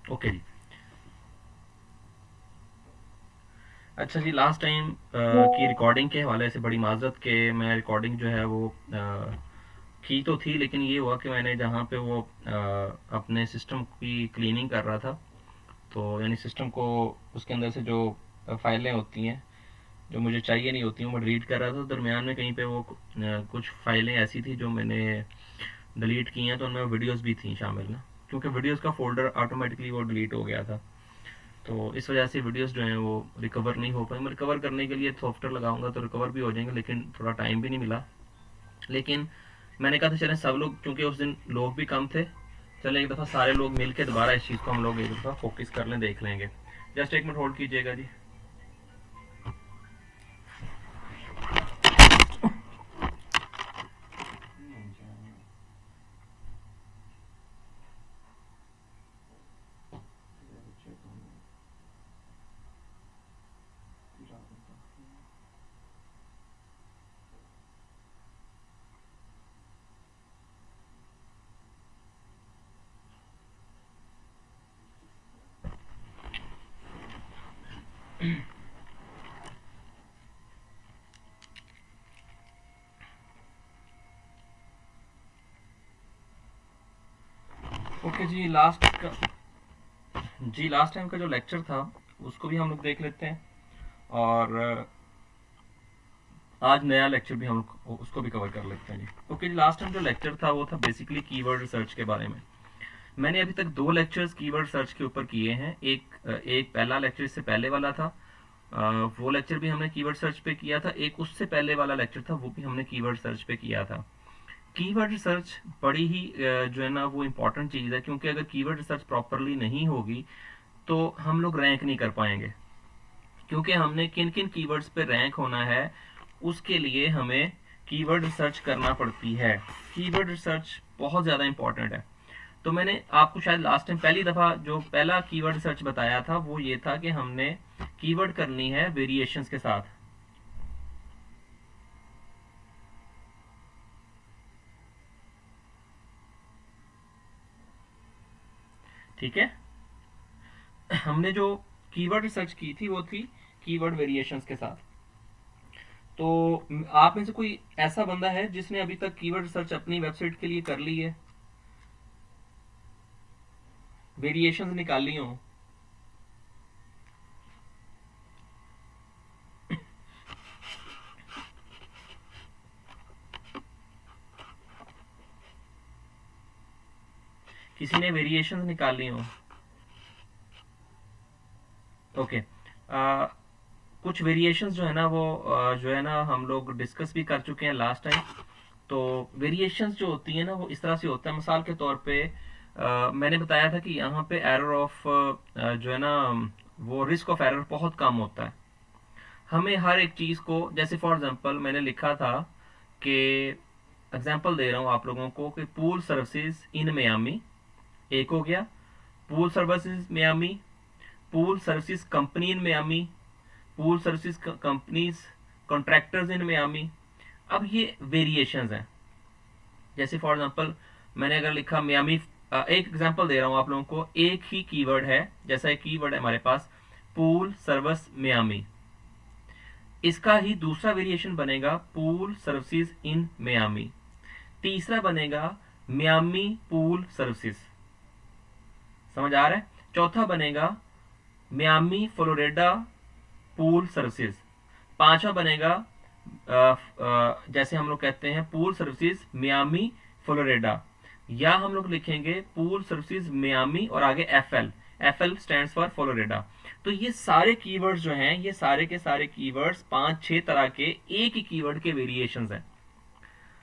Okay जी। अच्छा जी, last time की recording के हवाले से बड़ी माजरत के मैं रिकॉर्डिंग जो है वो की तो थी, लेकिन ये हुआ कि मैंने जहाँ पे वो अपने सिस्टम की क्लीनिंग कर रहा था, तो यानी सिस्टम को उसके अंदर से जो फाइलें होती हैं जो मुझे चाहिए नहीं होती हूँ, मैं डिलीट कर रहा था। दरमियान में कहीं पे वो कुछ फाइलें ऐसी थी जो मैंने डिलीट की हैं, तो उनमें वीडियोस भी थी शामिल ना, क्योंकि वीडियोस का फोल्डर ऑटोमेटिकली वो डिलीट हो गया था। तो इस वजह से वीडियोस जो हैं वो रिकवर नहीं हो पाई। मैं रिकवर करने के लिए सॉफ्टवेयर लगाऊंगा तो रिकवर भी हो जाएंगे, लेकिन थोड़ा टाइम भी नहीं मिला। लेकिन मैंने कहा था चलें सब लोग, क्योंकि उस दिन लोग भी कम थे, चलें एक दफ़ा सारे लोग मिल के दोबारा इस चीज़ को हम लोग एक दफ़ा फोकस कर लें, देख लेंगे। जस्ट एक मिनट होल्ड कीजिएगा जी। ओके जी, लास्ट टाइम का जो लेक्चर था उसको भी हम लोग देख लेते हैं, और आज नया लेक्चर भी हम लोग उसको भी कवर कर लेते हैं जी। ओके जी, लास्ट टाइम जो लेक्चर था वो था बेसिकली कीवर्ड रिसर्च के बारे में। मैंने अभी तक दो लेक्चर्स कीवर्ड सर्च के ऊपर किए हैं। एक पहला लेक्चर इससे पहले वाला था, वो लेक्चर भी हमने कीवर्ड सर्च पे किया था। एक उससे पहले वाला लेक्चर था, वो भी हमने कीवर्ड सर्च पे किया था। कीवर्ड रिसर्च बड़ी ही जो है ना वो इम्पोर्टेंट चीज़ है, क्योंकि अगर कीवर्ड रिसर्च प्रॉपरली नहीं होगी तो हम लोग रैंक नहीं कर पाएंगे। क्योंकि हमने किन किन कीवर्ड्स पे रैंक होना है उसके लिए हमें कीवर्ड रिसर्च करना पड़ती है। कीवर्ड रिसर्च बहुत ज़्यादा इंपॉर्टेंट है। तो मैंने आपको शायद लास्ट टाइम पहली दफ़ा जो पहला कीवर्ड रिसर्च बताया था वो ये था कि हमने कीवर्ड करनी है वेरिएशंस के साथ। ठीक है, हमने जो कीवर्ड रिसर्च की थी वो थी कीवर्ड वेरिएशंस के साथ। तो आप में से कोई ऐसा बंदा है जिसने अभी तक कीवर्ड रिसर्च अपनी वेबसाइट के लिए कर ली है, वेरिएशंस निकाली हो? किसी ने वेरिएशंस निकाली हो? ओके। कुछ वेरिएशंस जो है ना वो जो है ना हम लोग डिस्कस भी कर चुके हैं लास्ट टाइम। तो वेरिएशंस जो होती है ना वो इस तरह से होता है। मिसाल के तौर पे मैंने बताया था कि यहाँ पे एरर ऑफ जो है ना वो रिस्क ऑफ एरर बहुत कम होता है। हमें हर एक चीज़ को, जैसे फॉर एग्जांपल मैंने लिखा था कि एग्जांपल दे रहा हूँ आप लोगों को कि पूल सर्विसेज इन मियामी एक हो गया, pool services Miami, pool services company इन Miami, pool services companies contractors इन मियामी। अब ये वेरिएशंस हैं। जैसे फॉर एग्जांपल मैंने अगर लिखा मियामी, एक एग्जांपल दे रहा हूं आप लोगों को, एक ही कीवर्ड है, जैसा एक कीवर्ड है हमारे पास पूल सर्विस मियामी, इसका ही दूसरा वेरिएशन बनेगा पूल सर्विसेज इन मियामी, तीसरा बनेगा मियामी पूल सर्विसेज। समझ आ रहा है? चौथा बनेगा मियामी फ्लोरिडा पूल सर्विसेज। पांचवा बनेगा जैसे हम लोग कहते हैं पूल सर्विसेज मियामी फ्लोरिडा, या हम लोग लिखेंगे पूल सर्विसेज मियामी और आगे F L, F L stand for Florida. तो ये सारे कीवर्ड्स जो हैं, ये सारे के सारे कीवर्ड्स पांच छह तरह के एक ही कीवर्ड के वेरिएशंस हैं।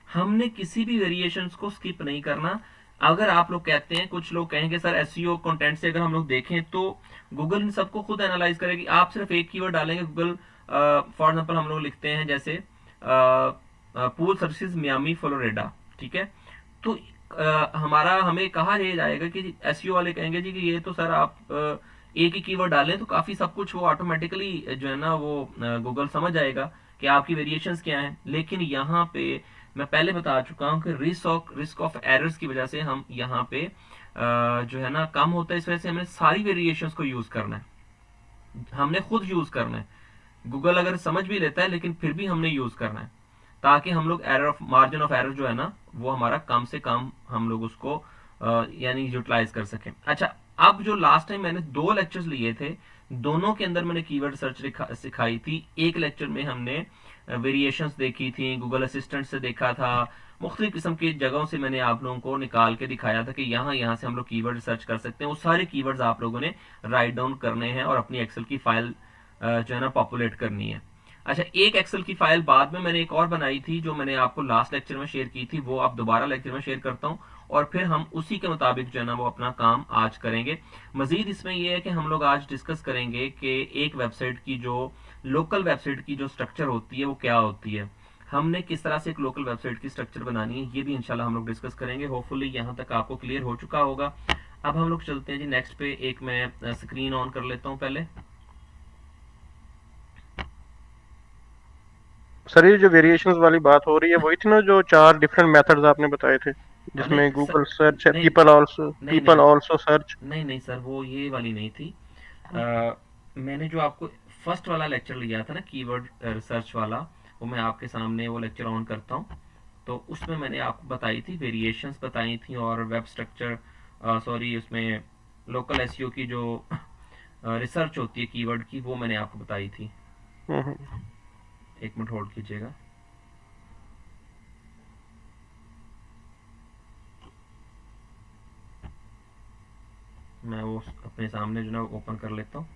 हमने किसी भी वेरिएशंस को स्किप नहीं करना। अगर आप लोग कहते हैं, कुछ लोग कहेंगे सर एसईओ कंटेंट से अगर हम लोग देखें तो गूगल इन सबको खुद एनालाइज करेगी। आप सिर्फ एक कीवर्ड डालेंगे गूगल, फॉर एग्जांपल हम लोग लिखते हैं जैसे पूल सर्विसेज मियामी फ्लोरिडा, ठीक है, तो हमारा हमें कहा यह जाएगा कि एसईओ वाले कहेंगे जी कि ये तो सर आप एक ही कीवर्ड डालें तो काफी सब कुछ वो ऑटोमेटिकली जो है ना वो गूगल समझ जाएगा कि आपकी वेरिएशंस क्या हैं। लेकिन यहाँ पे मैं पहले बता चुका हूँ कि रिस्क ऑफ एरर्स की वजह से हम यहाँ पे जो है ना कम होता है, इस वजह से हमें सारी वेरिएशंस को यूज करना है, हमने खुद यूज करना है। गूगल अगर समझ भी लेता है लेकिन फिर भी हमने यूज करना है, ताकि हम लोग error of margin of error जो है ना वो हमारा कम से कम हम लोग उसको यानी यूटिलाइज कर सकें। अच्छा, अब जो लास्ट टाइम मैंने 2 लेक्चर्स लिए थे, दोनों के अंदर मैंने कीवर्ड सर्च सिखाई थी। एक लेक्चर में हमने वेरिएशंस देखी थी, गूगल असिस्टेंट से देखा था, मुख्तलिफ किस्म की जगहों से मैंने आप लोगों को निकाल के दिखाया था कि यहाँ यहाँ से हम लोग कीवर्ड सर्च कर सकते हैं। वो सारे कीवर्ड्स आप लोगों ने राइट डाउन करने हैं और अपनी एक्सेल की फाइल जो है ना पॉपुलेट करनी है। अच्छा, एक एक्सेल की फाइल बाद में मैंने एक और बनाई थी जो मैंने आपको लास्ट लेक्चर में शेयर की थी, वो आप दोबारा लेक्चर में शेयर करता हूँ और फिर हम उसी के मुताबिक जो है ना वो अपना काम आज करेंगे। मजीद इसमें यह है कि हम लोग आज डिस्कस करेंगे कि एक वेबसाइट की जो लोकल वेबसाइट की जो स्ट्रक्चर होती है वो क्या होती है, हमने किस तरह से एक लोकल वेबसाइट की स्ट्रक्चर बनानी है, ये भी इंशाल्लाह हम लोग डिस्कस करेंगे। होपफुली यहाँ तक आपको क्लियर हो चुका होगा। अब हम लोग चलते हैं जी नेक्स्ट पे। एक मैं स्क्रीन ऑन कर लेता हूँ पहले। सर ये जो वेरिएशंस वाली बात हो रही है वही थी ना, जो 4 डिफरेंट मेथड्स आपने बताए थे, नहीं जिसमें सर, गूगल सर्च है, नहीं पीपल नहीं आल्सो सर्च। नहीं नहीं सर, वो ये वाली नहीं थी। मैंने जो आपको फर्स्ट वाला लेक्चर लिया था ना कीवर्ड रिसर्च वाला, वो मैं आपके सामने वो लेक्चर ऑन करता हूँ। तो उसमें मैंने आपको बताई थी, वेरिएशंस बताई थी और वेब स्ट्रक्चर, सॉरी उसमें लोकल एसईओ की जो रिसर्च होती है कीवर्ड की, वो मैंने आपको बताई थी। हम्म। एक मिनट होल्ड कीजिएगा। मैं वो अपने सामने जो ना ओपन कर लेता हूँ।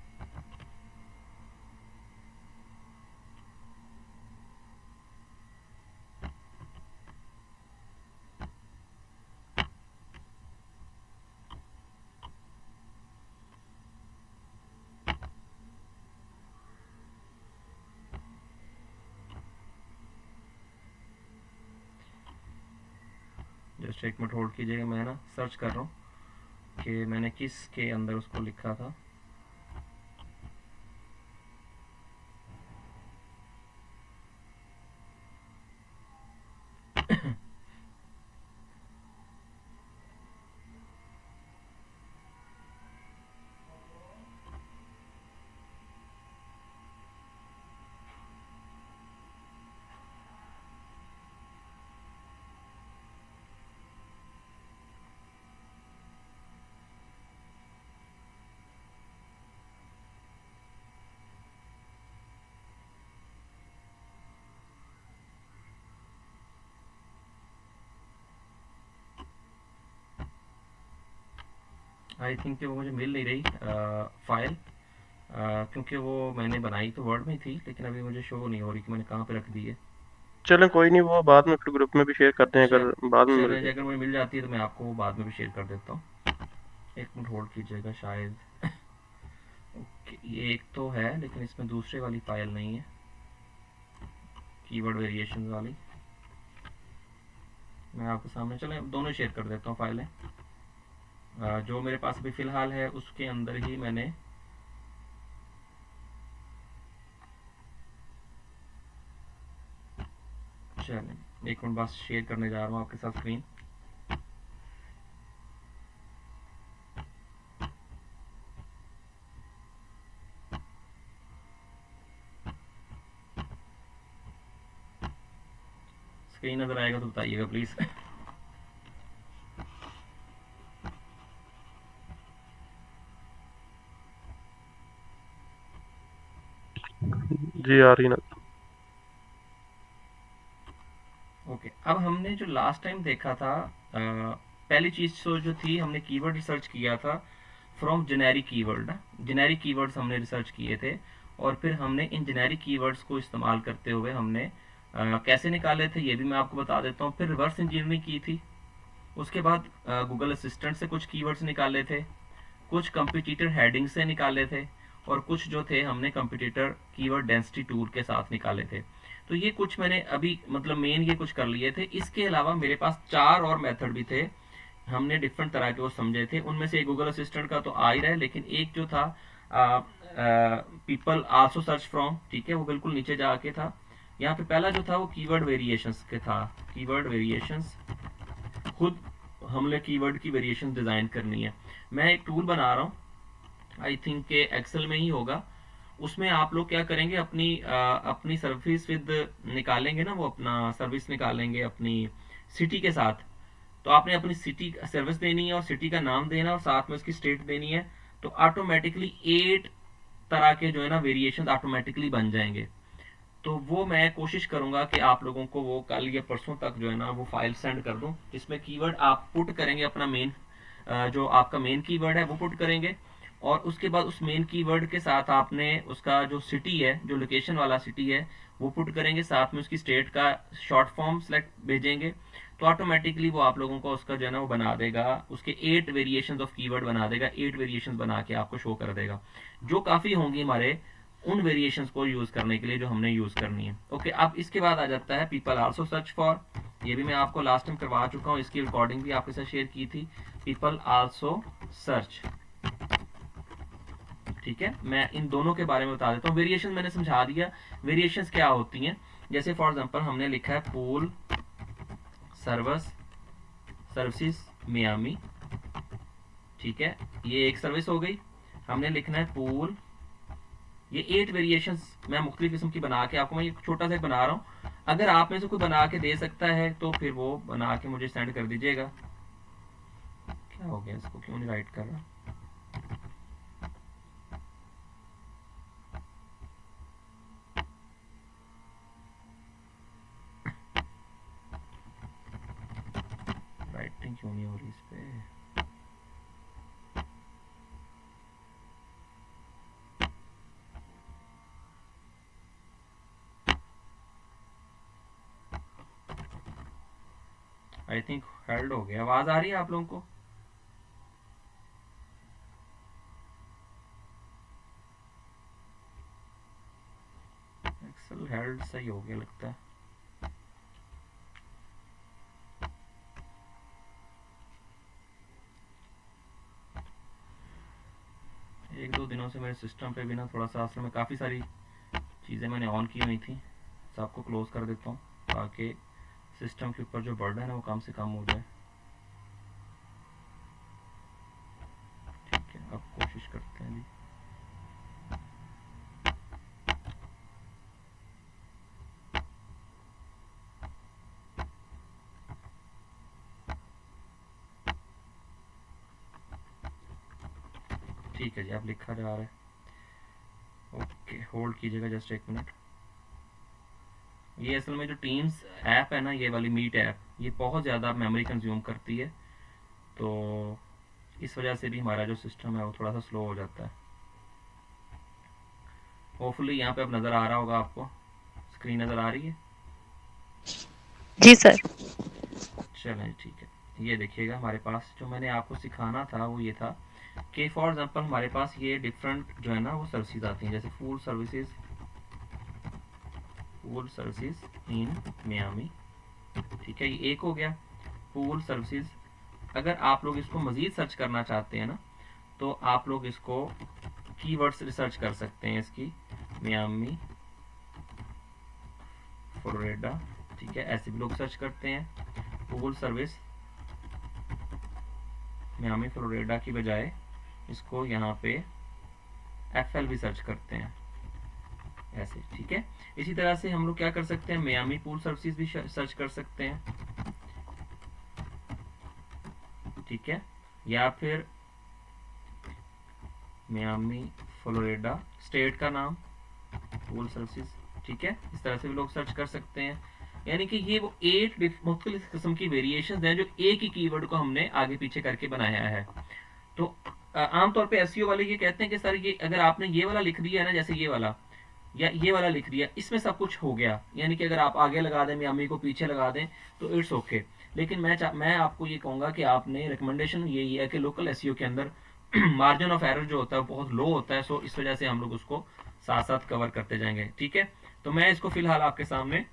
जस्ट एक मिनट होल्ड कीजिएगा, मैं ना सर्च कर रहा हूँ कि मैंने किस के अंदर उसको लिखा था। आई थिंक कि वो मुझे मिल नहीं रही फाइल, क्योंकि वो मैंने बनाई तो वर्ड में थी लेकिन अभी मुझे शो नहीं हो रही कि मैंने कहाँ पे रख दी है। चलें कोई नहीं, वो बाद में फिर ग्रुप में भी शेयर करते हैं, चल अगर बाद में मिल चले, गई। अगर मुझे मिल जाती है तो मैं आपको वो बाद में भी शेयर कर देता हूँ। एक मिनट होल्ड कीजिएगा शायद। ओके, ये एक तो है लेकिन इसमें दूसरे वाली फाइल नहीं है, कीवर्ड वेरिएशन वाली। मैं आपके सामने, चले दोनों शेयर कर देता हूँ फाइलें। जो मेरे पास अभी फ़िलहाल है उसके अंदर ही मैंने चलें एक मिनट बस शेयर करने जा रहा हूँ आपके साथ स्क्रीन। स्क्रीन नज़र आएगा तो बताइएगा प्लीज़। जी आ रही ना। ओके, अब हमने जो लास्ट टाइम देखा था, पहली चीज तो जो थी, हमने कीवर्ड रिसर्च किया था फ्रॉम जेनेरिक कीवर्ड ना। जेनेरिक कीवर्ड्स हमने रिसर्च किए थे और फिर हमने इन जेनेरिक कीवर्ड्स को इस्तेमाल करते हुए हमने कैसे निकाले थे ये भी मैं आपको बता देता हूँ। फिर रिवर्स इंजीनियरिंग की थी, उसके बाद गूगल असिस्टेंट से कुछ कीवर्ड्स निकाले थे, कुछ कंपिटिटर हेडिंग से निकाले थे और कुछ जो थे हमने कंपिटिटर कीवर्ड डेंसिटी टूल के साथ निकाले थे। तो ये कुछ मैंने अभी मतलब मेन ये कुछ कर लिए थे। इसके अलावा मेरे पास 4 और मेथड भी थे, हमने डिफरेंट तरह के वो समझे थे। उनमें से एक गूगल असिस्टेंट का तो आ ही रहा है, लेकिन एक जो था पीपल आल्सो सर्च फ्रॉम, ठीक है, वो बिल्कुल नीचे जाके था। यहाँ पे पहला जो था वो कीवर्ड वेरिएशंस के था, कीवर्ड वेरिएशंस, खुद हमने कीवर्ड की वेरिएशन डिजाइन करनी है। मैं एक टूल बना रहा हूँ, आई थिंक के एक्सेल में ही होगा। उसमें आप लोग क्या करेंगे, अपनी सर्विस विद निकालेंगे ना, वो अपना सर्विस निकालेंगे अपनी सिटी के साथ। तो आपने अपनी सिटी सर्विस देनी है और सिटी का नाम देना और साथ में उसकी स्टेट देनी है। तो ऑटोमेटिकली 8 तरह के जो है ना वेरिएशन ऑटोमेटिकली बन जाएंगे। तो वो मैं कोशिश करूंगा कि आप लोगों को वो कल या परसों तक जो है ना वो फाइल सेंड कर दूं, जिसमें कीवर्ड आप पुट करेंगे, अपना मेन जो आपका मेन कीवर्ड है वो पुट करेंगे, और उसके बाद उस मेन कीवर्ड के साथ आपने उसका जो सिटी है, जो लोकेशन वाला सिटी है वो पुट करेंगे, साथ में उसकी स्टेट का शॉर्ट फॉर्म सेलेक्ट भेजेंगे। तो ऑटोमेटिकली वो आप लोगों को उसका जो है ना वो बना देगा, उसके 8 वेरिएशन ऑफ कीवर्ड बना देगा, 8 वेरिएशन बना के आपको शो कर देगा, जो काफी होंगी हमारे उन वेरिएशंस को यूज करने के लिए जो हमने यूज करनी है। ओके, अब इसके बाद आ जाता है पीपल आल्सो सर्च फॉर। ये भी मैं आपको लास्ट टाइम करवा चुका हूँ, इसकी रिकॉर्डिंग भी आपके साथ शेयर की थी। पीपल आल्सो सर्च, ठीक है। मैं इन दोनों के बारे में बता देता हूँ। वेरिएशन मैंने समझा दिया, वेरिएशंस क्या होती हैं। जैसे फॉर एग्जांपल हमने लिखा है पूल सर्विसेज मियामी, ठीक है, ये एक सर्विस हो गई। हमने लिखना है पूल, ये 8 वेरिएशंस मैं मुख्तलिफ किस्म की बना के आपको, मैं एक छोटा सा बना रहा हूँ, अगर आप में से कोई बना के दे सकता है तो फिर वो बना के मुझे सेंड कर दीजिएगा। क्या हो गया, इसको क्यों नहीं राइट कर रहा? राइटिंग क्यों नहीं हो रही इस पे? आई थिंक हेल्ड हो गया। आवाज आ रही है आप लोगों को? एक्सेल हेल्ड सही हो गया लगता है। एक दो दिनों से मेरे सिस्टम पे भी ना थोड़ा सा, असल में काफ़ी सारी चीज़ें मैंने ऑन की हुई थी, सबको क्लोज कर देता हूँ ताकि सिस्टम के ऊपर जो बर्डन है वो कम से कम हो जाए। ठीक है, अब कोशिश करते हैं जी। ठीक है जी, अब लिखा जा रहा है। ओके, होल्ड कीजिएगा जस्ट एक मिनट। ये असल में जो टीम्स ऐप है ना, ये वाली मीट ऐप, ये बहुत ज़्यादा मेमोरी कंज्यूम करती है, तो इस वजह से भी हमारा जो सिस्टम है वो थोड़ा सा स्लो हो जाता है। होपफुली यहाँ पे अब नज़र आ रहा होगा आपको, स्क्रीन नज़र आ रही है? जी सर। चलें ठीक है। ये देखिएगा, हमारे पास जो मैंने आपको सिखाना था वो ये था कि फॉर एग्जांपल हमारे पास ये डिफरेंट जो है ना वो सर्विसेज आती हैं, जैसे फूड सर्विसेज इन मियामी, ठीक है, ये एक हो गया पूल सर्विसेज। अगर आप लोग इसको मजीद सर्च करना चाहते हैं ना, तो आप लोग इसको कीवर्ड्स रिसर्च कर सकते हैं इसकी, मियामी फ्लोरिडा, ठीक है, ऐसे भी लोग सर्च करते हैं। पूल सर्विस मियामी फ्लोरिडा की बजाय इसको यहाँ पे एफएल भी सर्च करते हैं ऐसे, ठीक है। इसी तरह से हम लोग क्या कर सकते हैं, मियामी पूल सर्विसेज भी सर्च कर सकते हैं, ठीक है, या फिर मियामी फ्लोरिडा स्टेट का नाम पूल सर्विसेज, ठीक है, इस तरह से भी लोग सर्च कर सकते हैं। यानी कि ये वो 8 मुख्तलिफ किस्म की वेरिएशन हैं जो एक ही कीवर्ड को हमने आगे पीछे करके बनाया है। तो आमतौर पे एसईओ वाले ये कहते हैं कि सर ये अगर आपने ये वाला लिख दिया है ना, जैसे ये वाला या ये वाला लिख दिया, इसमें सब कुछ हो गया, यानी कि अगर आप आगे लगा दें मियामी को पीछे लगा दें तो इट्स ओके। लेकिन मैं आपको ये कहूंगा कि आपने रिकमेंडेशन यही है कि लोकल एसईओ के अंदर मार्जिन ऑफ एरर जो होता है बहुत लो होता है, सो इस वजह से हम लोग उसको साथ साथ कवर करते जाएंगे, ठीक है। तो मैं इसको फिलहाल आपके सामने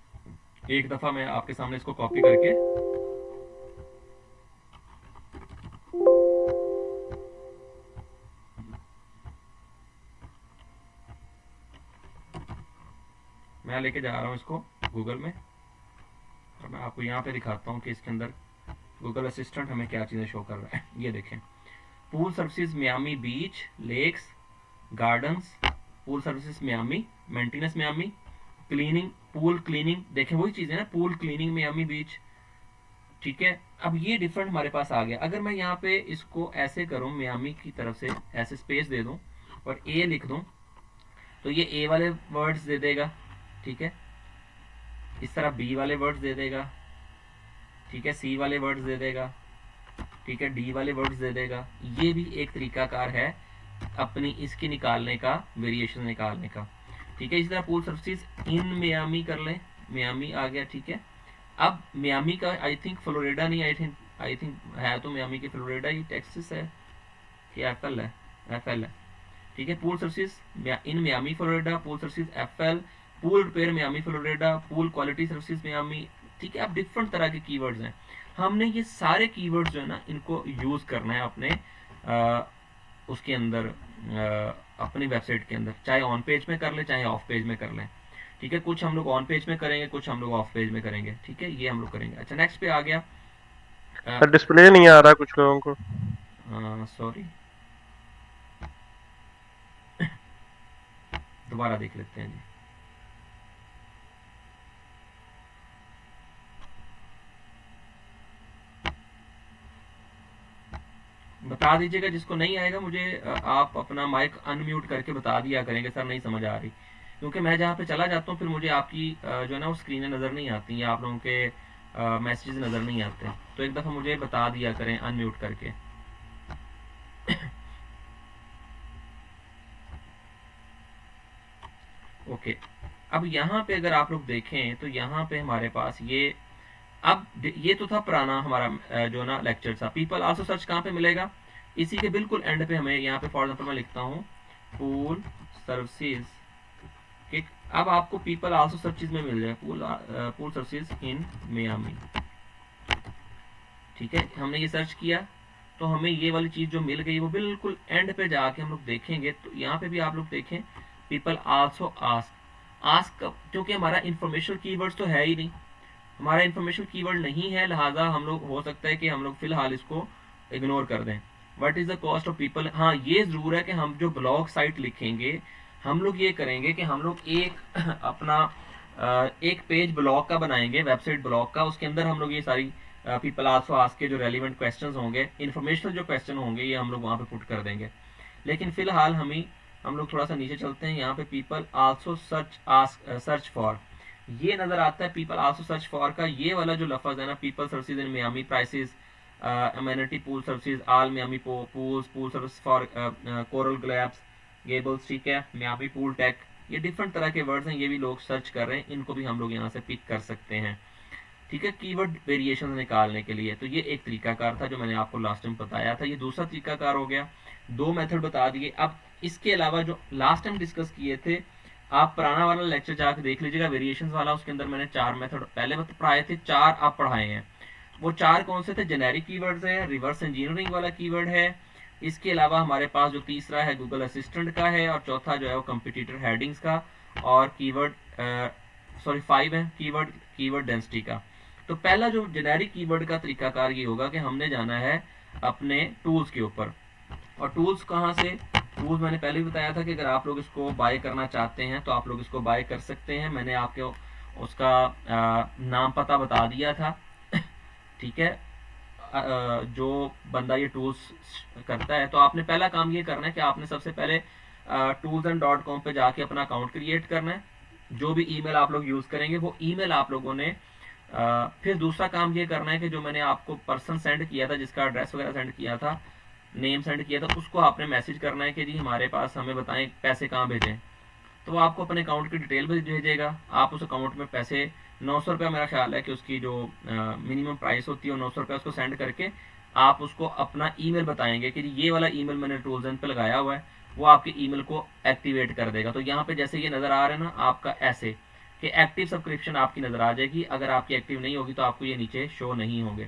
एक दफा मैं आपके सामने इसको कॉपी करके मैं लेके जा रहा हूं इसको गूगल में, और मैं आपको यहाँ पे दिखाता हूँ कि इसके अंदर गूगल असिस्टेंट हमें क्या चीज़ें शो कर रहा है। ये देखें, pool services Miami Beach, lakes, gardens, pool services Miami, maintenance Miami, cleaning, pool cleaning, देखें वही चीज़ है ना, पूल क्लीनिंग मियामी बीच। ठीक है, अब ये डिफरेंट हमारे पास आ गया। अगर मैं यहाँ पे इसको ऐसे करूँ, मियामी की तरफ से ऐसे स्पेस दे दूँ और ए लिख दूँ, तो ये ए वाले वर्ड्स दे देगा। ठीक है, इस तरह बी वाले वर्ड्स दे देगा। ठीक है, सी वाले वर्ड्स दे देगा। ठीक है, डी वाले वर्ड्स दे देगा। ये भी एक तरीकाकार है अपनी इसकी निकालने का, वेरिएशन निकालने का। ठीक है, इसी तरह पूल सर्विसेज इन मियामी कर लें, मियामी आ गया। ठीक है, अब मियामी का आई थिंक फ्लोरिडा नहीं, आई थिंक है तो मियामी की फ्लोरिडा ही, टेक्सास है कि एफएल है, एफएल है। ठीक है, pool services in Miami Florida, pool services FL, pool repair Miami Florida, pool quality services Miami. ठीक है, अब डिफरेंट तरह के कीवर्ड्स हैं। हमने ये सारे कीवर्ड्स जो है ना, इनको यूज करना है अपने उसके अंदर, अपनी वेबसाइट के अंदर, चाहे ऑन पेज में कर ले चाहे ऑफ पेज में कर लें। ठीक है, कुछ हम लोग ऑन पेज में करेंगे, कुछ हम लोग ऑफ पेज में करेंगे। ठीक है, ये हम लोग करेंगे। अच्छा, नेक्स्ट पे आ गया, सर डिस्प्ले नहीं आ रहा कुछ लोगों को। सॉरी, दोबारा देख लेते हैं जी। बता दीजिएगा जिसको नहीं आएगा मुझे, आप अपना माइक अनम्यूट करके बता दिया करेंगे सर नहीं समझ आ रही, क्योंकि मैं जहाँ पे चला जाता हूँ फिर मुझे आपकी जो है ना वो स्क्रीनें नज़र नहीं आती, या आप लोगों के मैसेजेस नज़र नहीं आते। तो एक दफ़ा मुझे बता दिया करें अनम्यूट करके। ओके, अब यहाँ पे अगर आप लोग देखें तो यहाँ पे हमारे पास ये, अब ये तो था पुराना हमारा जो ना लेक्चर था। पीपल आल्सो सर्च कहाँ पे मिलेगा, इसी के बिल्कुल एंड पे हमें यहाँ पे फॉर एग्जांपल मैं लिखता हूँ पूल सर्विसेज। ठीक, अब आपको पीपल आल्सो सर्चेज में मिल जाए पूल सर्विसेज इन मियामी। ठीक है, हमने ये सर्च किया तो हमें ये वाली चीज जो मिल गई वो बिल्कुल एंड पे जाके हम लोग देखेंगे तो यहाँ पे भी आप लोग देखें पीपल आल्सो आस्क। आस्क क्योंकि हमारा इंफॉर्मेशन कीवर्ड्स तो है ही नहीं, हमारा इंफॉर्मेशन कीवर्ड नहीं है, लिहाजा हम लोग हो सकता है कि हम लोग फिलहाल इसको इग्नोर कर दें। What is the cost of people, हाँ ये जरूर है कि हम जो ब्लॉग साइट लिखेंगे हम लोग ये करेंगे कि हम लोग एक अपना एक पेज ब्लॉग का बनाएंगे, वेबसाइट ब्लॉग का, उसके अंदर हम लोग ये सारी पीपल आल्सो आस्क के जो रेलिवेंट क्वेश्चंस होंगे, इन्फॉर्मेशनल जो क्वेश्चन होंगे ये हम लोग वहाँ पे पुट कर देंगे। लेकिन फिलहाल हम लोग थोड़ा सा नीचे चलते हैं, यहाँ पे पीपल आल्सो सर्च फॉर, ये नजर आता है पीपल आल्सो सर्च फॉर का ये वाला जो लफ्ज है ना, people services in Miami, prices, amenity pool services, all Miami pools, pool service for Coral Glabs, Gables. ठीक है, मियामी पूल टेक, ये डिफरेंट तरह के वर्ड्स हैं, ये भी लोग सर्च कर रहे हैं, इनको भी हम लोग यहाँ से पिक कर सकते हैं। ठीक है, कीवर्ड वेरिएशन निकालने के लिए, तो ये एक तरीकाकार था जो मैंने आपको लास्ट टाइम बताया था। ये दूसरा तरीकाकार हो गया, दो मेथड बता दिए। अब इसके अलावा जो लास्ट टाइम डिस्कस किए थे, आप पुराना वाला लेक्चर जाकर देख लीजिएगा, वेरिएशंस वाला, उसके अंदर मैंने 4 मेथड पहले पढ़ाए थे, 4 आप पढ़ाए हैं। वो 4 कौन से थे, जेनेरिक कीवर्ड्स है, रिवर्स इंजीनियरिंग वाला कीवर्ड है, इसके अलावा हमारे पास जो तीसरा है गूगल असिस्टेंट का है, और चौथा जो है वो कंपटीटर हेडिंग्स का, और कीवर्ड 5 है कीवर्ड डेंसिटी का। तो पहला जो जेनेरिक कीवर्ड का तरीकाकार ये होगा कि हमने जाना है अपने टूल्स के ऊपर, और टूल्स कहाँ से, टूल्स मैंने पहले भी बताया था कि अगर आप लोग इसको बाय करना चाहते हैं तो आप लोग इसको बाय कर सकते हैं, मैंने आपको उसका नाम पता बता दिया था। ठीक है, जो बंदा ये टूल्स करता है, तो आपने पहला काम ये करना है कि आपने सबसे पहले tools&.com पे जाके अपना अकाउंट क्रिएट करना है, जो भी ईमेल आप लोग यूज करेंगे वो ईमेल आप लोगों ने फिर दूसरा काम ये करना है कि जो मैंने आपको पर्सन सेंड किया था, जिसका एड्रेस वगैरह सेंड किया था, नेम सेंड किया था, उसको आपने मैसेज करना है कि जी हमारे पास, हमें बताएं पैसे कहाँ भेजें। तो वो आपको अपने अकाउंट की डिटेल भेजेगा, आप उस अकाउंट में पैसे 900 रुपया मेरा ख्याल है कि उसकी जो मिनिमम प्राइस होती है 900 रुपया, उसको सेंड करके आप उसको अपना ईमेल बताएंगे कि ये वाला ईमेल मैंने टूल्स एंड पे लगाया हुआ है, वो आपके ईमेल को एक्टिवेट कर देगा। तो यहाँ पे जैसे ये नजर आ रहा है ना आपका ऐसे कि एक्टिव सब्सक्रिप्शन आपकी नजर आ जाएगी, अगर आपकी एक्टिव नहीं होगी तो आपको ये नीचे शो नहीं होंगे।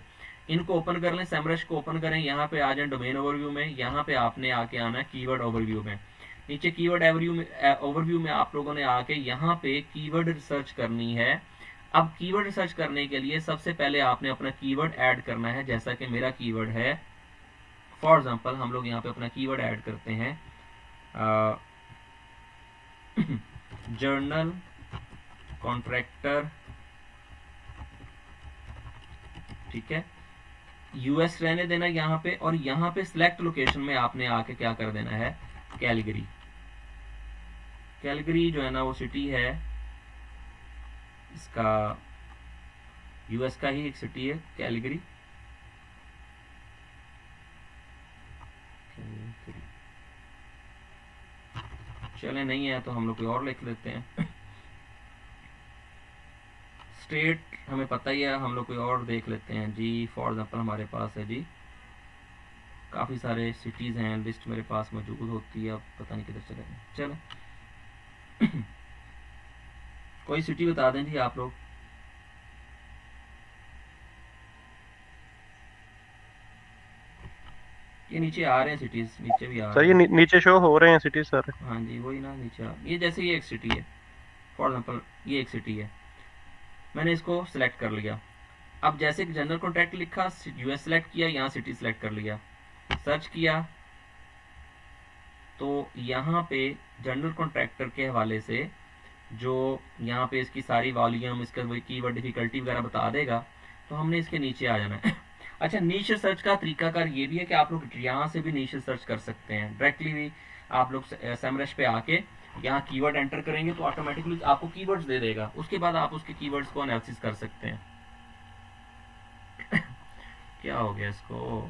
इनको ओपन कर लें, सेमरश को ओपन करें, यहाँ पे आ जाए डोमेन ओवरव्यू में, यहाँ पे आपने आके आना है कीवर्ड ओवरव्यू में, नीचे कीवर्ड ओवरव्यू में आप लोगों ने आके यहाँ पे कीवर्ड रिसर्च करनी है अब कीवर्ड सर्च करने के लिए सबसे पहले आपने अपना कीवर्ड ऐड करना है, जैसा कि मेरा कीवर्ड है, फॉर एग्जांपल हम लोग यहाँ पे अपना कीवर्ड ऐड करते हैं जर्नल कॉन्ट्रैक्टर, ठीक है, यूएस रहने देना यहाँ पे, और यहाँ पे सिलेक्ट लोकेशन में आपने आके क्या कर देना है, कैलगरी। कैलगरी जो है ना वो सिटी है, इसका यूएस का ही एक सिटी है कैलगरी। चले नहीं है तो हम लोग कोई और लिख लेते हैं। स्टेट हमें पता ही है, हम लोग कोई और देख लेते हैं जी। फॉर एग्जांपल हमारे पास है जी काफ़ी सारे सिटीज़ हैं, लिस्ट मेरे पास मौजूद होती है, अब पता नहीं किधर चले गए। चलो कोई सिटी बता दें जी आप लोग। ये नीचे आ रहे हैं सिटीज़, नीचे भी आ सर रहे ये हैं। नीचे शो हो रहे हैं सिटी सर। हाँ जी वही ना, नीचे ये जैसे ये एक सिटी है, फॉर एग्जांपल ये एक सिटी है, मैंने इसको सिलेक्ट कर लिया। अब जैसे जनरल कॉन्ट्रैक्ट लिखा, यूएस सेलेक्ट किया, यहाँ सिटी सेलेक्ट कर लिया, सर्च किया, तो यहाँ पे जनरल कॉन्ट्रैक्टर के हवाले से जो यहाँ पे इसकी सारी वॉल्यूम, इसका कीवर्ड डिफिकल्टी वगैरह बता देगा, तो हमने इसके नीचे आ जाना है। अच्छा, नीच सर्च का तरीकाकार ये भी है कि आप लोग यहाँ से भी नीच सर्च कर सकते हैं डायरेक्टली भी। आप लोग सेमरश पे आके यहाँ कीवर्ड एंटर करेंगे तो ऑटोमेटिकली आपको कीवर्ड्स दे देगा, उसके बाद आप उसके कीवर्ड्स को एनालिसिस कर सकते हैं। क्या हो गया इसको?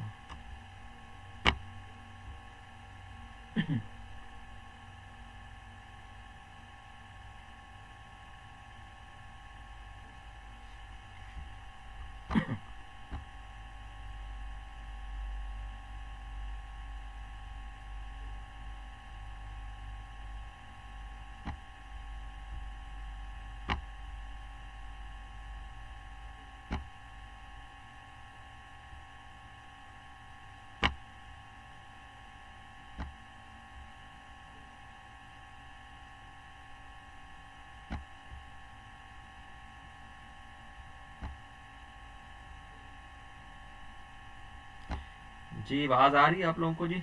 जी आवाज आ रही है आप लोगों को जी?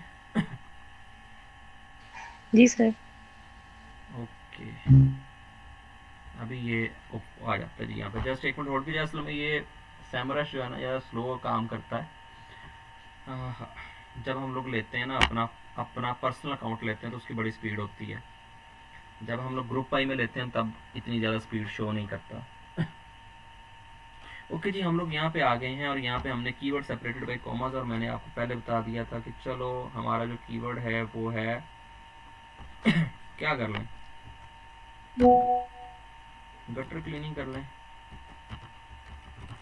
जी सर। ओके, अभी ये आ जाता है जी यहाँ पे। जस्ट एक मिनट होल्ड कीजिए, असल में ये सैमरश जो है ना ज़्यादा स्लो काम करता है। जब हम लोग लेते हैं ना अपना अपना पर्सनल अकाउंट लेते हैं तो उसकी बड़ी स्पीड होती है, जब हम लोग ग्रुप आई में लेते हैं तब इतनी ज़्यादा स्पीड शो नहीं करता। ओके जी, हम लोग यहाँ पे आ गए हैं और यहाँ पे हमने कीवर्ड सेपरेटेड बाय कॉमास, और मैंने आपको पहले बता दिया था कि चलो हमारा जो कीवर्ड है वो है क्या कर लें, गटर क्लीनिंग कर लें।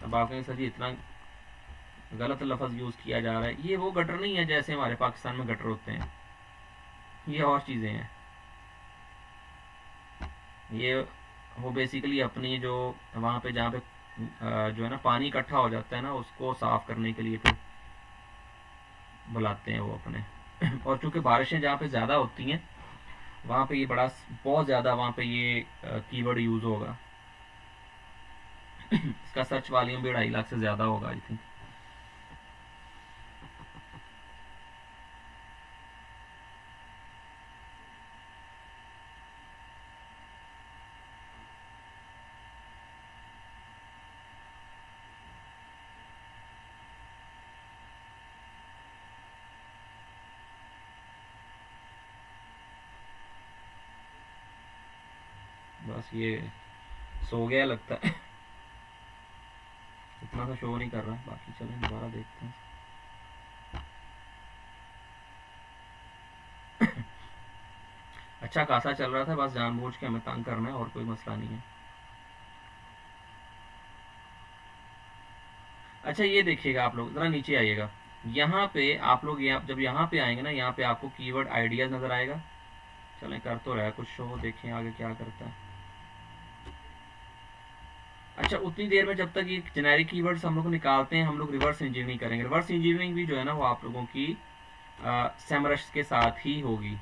अब आप कहें सर जी इतना गलत लफ्ज़ यूज़ किया जा रहा है, ये वो गटर नहीं है जैसे हमारे पाकिस्तान में गटर होते हैं, ये और चीज़ें हैं। ये वो बेसिकली अपनी जो वहाँ पे जहाँ पे जो है ना पानी इकट्ठा हो जाता है ना, उसको साफ करने के लिए फिर बुलाते हैं वो अपने। और चूंकि बारिशें जहाँ पे ज़्यादा होती हैं वहाँ पे ये बहुत ज़्यादा वहाँ पे ये कीवर्ड यूज़ होगा। इसका सर्च वॉल्यूम भी 2.5 लाख से ज़्यादा होगा आई थिंक। बस ये सो गया लगता है। इतना सा शो नहीं कर रहा, बाकी चलें दोबारा देखते हैं। अच्छा खासा चल रहा था, बस जानबूझ के हमें तंग करना है और कोई मसला नहीं है। अच्छा ये देखिएगा, आप लोग ज़रा नीचे आइएगा, यहाँ पे आप लोग जब यहाँ पे आएंगे ना, यहाँ पे आपको कीवर्ड आइडियाज़ नज़र आएगा। चलें कर तो रहा है कुछ शो, देखें आगे क्या करता है। अच्छा, उतनी देर में जब तक ये जेनेरिक कीवर्ड्स हम लोग निकालते हैं, हम लोग रिवर्स इंजीनियरिंग करेंगे। रिवर्स इंजीनियरिंग भी जो है ना वो आप लोगों की सेमरश के साथ ही होगी।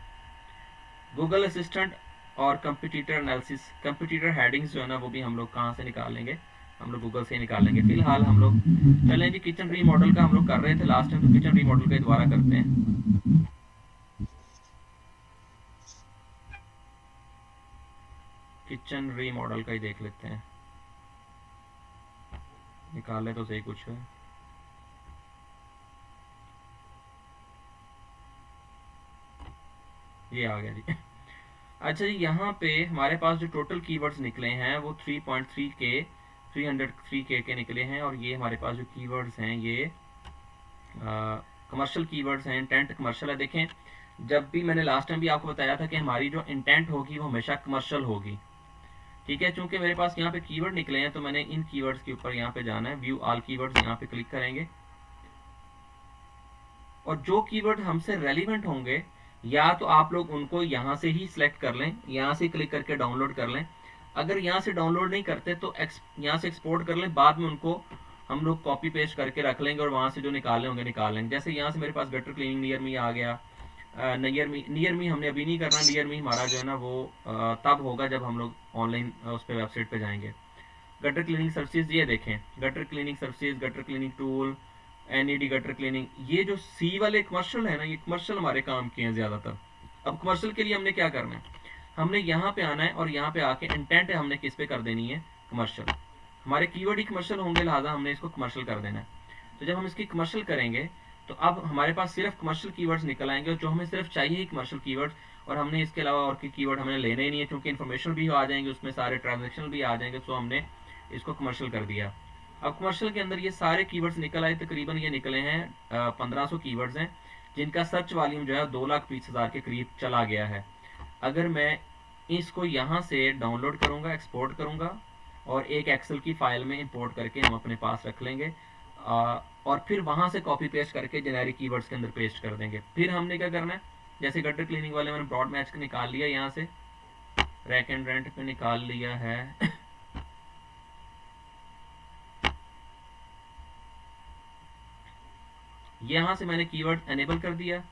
गूगल असिस्टेंट और कंपटीटर एनालिसिस, कंपटीटर हेडिंग्स जो है ना वो भी हम लोग कहाँ से निकालेंगे, हम लोग गूगल से ही निकालेंगे। फिलहाल हम लोग चलें जी, किचन रीमॉडल का हम लोग कर रहे थे लास्ट टाइम, तो किचन रीमॉडल का ही दोबारा करते हैं। किचन रीमॉडल का ही देख लेते हैं, निकाले तो सही कुछ है। ये आ गया जी। अच्छा जी, यहाँ पे हमारे पास जो टोटल कीवर्ड्स निकले हैं वो 3.3 के 303 के निकले हैं, और ये हमारे पास जो कीवर्ड्स हैं ये कमर्शियल कीवर्ड्स हैं, इंटेंट कमर्शियल है। देखें, जब भी मैंने लास्ट टाइम भी आपको बताया था कि हमारी जो इंटेंट होगी वो हमेशा कमर्शियल होगी, ठीक है। चूंकि मेरे पास यहाँ पे कीवर्ड निकले हैं तो मैंने इन कीवर्ड्स के ऊपर यहाँ पे जाना है, व्यू ऑल कीवर्ड्स, यहाँ पे क्लिक करेंगे, और जो कीवर्ड हमसे रेलिवेंट होंगे या तो आप लोग उनको यहाँ से ही सिलेक्ट कर लें, यहाँ से क्लिक करके डाउनलोड कर लें। अगर यहाँ से डाउनलोड नहीं करते तो यहाँ से एक्सपोर्ट कर लें, बाद में उनको हम लोग कॉपी पेस्ट करके रख लेंगे और वहां से जो निकालने होंगे निकाल लेंगे। जैसे यहाँ से मेरे पास गटर क्लीनिंग नियर मी आ गया। नियर मी हमने अभी नहीं करना, नियर मी हमारा जो है ना वो तब होगा जब हम लोग ऑनलाइन उस पर वेबसाइट पे जाएंगे। गटर क्लीनिंग सर्विसेज, ये देखें, gutter cleaning services, gutter cleaning tool, NED gutter cleaning, ये जो सी वाले कमर्शियल है ना, ये कमर्शियल हमारे काम के हैं ज्यादातर। अब कमर्शियल के लिए हमने क्या करना है, हमने यहाँ पे आना है और यहाँ पे आके इंटेंट है हमने किस पे कर देनी है, कमर्शियल। हमारे कीवर्ड ही कमर्शियल होंगे, लिहाजा हमने इसको कमर्शियल कर देना है। तो जब हम इसकी कमर्शियल करेंगे तो अब हमारे पास सिर्फ कमर्शियल कीवर्ड्स निकल आएंगे, जो हमें सिर्फ चाहिए ही कमर्शियल कीवर्ड्स, और हमने इसके अलावा और कीवर्ड हमें लेने ही नहीं है, क्योंकि इन्फॉर्मेशन भी आ जाएंगे उसमें, सारे ट्रांजेक्शन भी आ जाएंगे, तो हमने इसको कमर्शियल कर दिया। अब कमर्शियल के अंदर ये सारे कीवर्ड्स निकल आए, तकरीबन ये निकले हैं 1500 कीवर्ड्स हैं, जिनका सर्च वॉल्यूम जो है 2,20,000 के करीब चला गया है। अगर मैं इसको यहाँ से डाउनलोड करूँगा, एक्सपोर्ट करूँगा और एक एक्सेल की फाइल में इंपोर्ट करके हम अपने पास रख लेंगे, और फिर वहां से कॉपी पेस्ट करके जेनेरिक कीवर्ड्स के अंदर पेस्ट कर देंगे। फिर हमने क्या करना है, जैसे गटर क्लीनिंग वाले मैंने ब्रॉड मैच निकाल लिया, यहाँ से रैक एंड रेंट पे निकाल लिया है। यहाँ से मैंने कीवर्ड एनेबल कर दिया।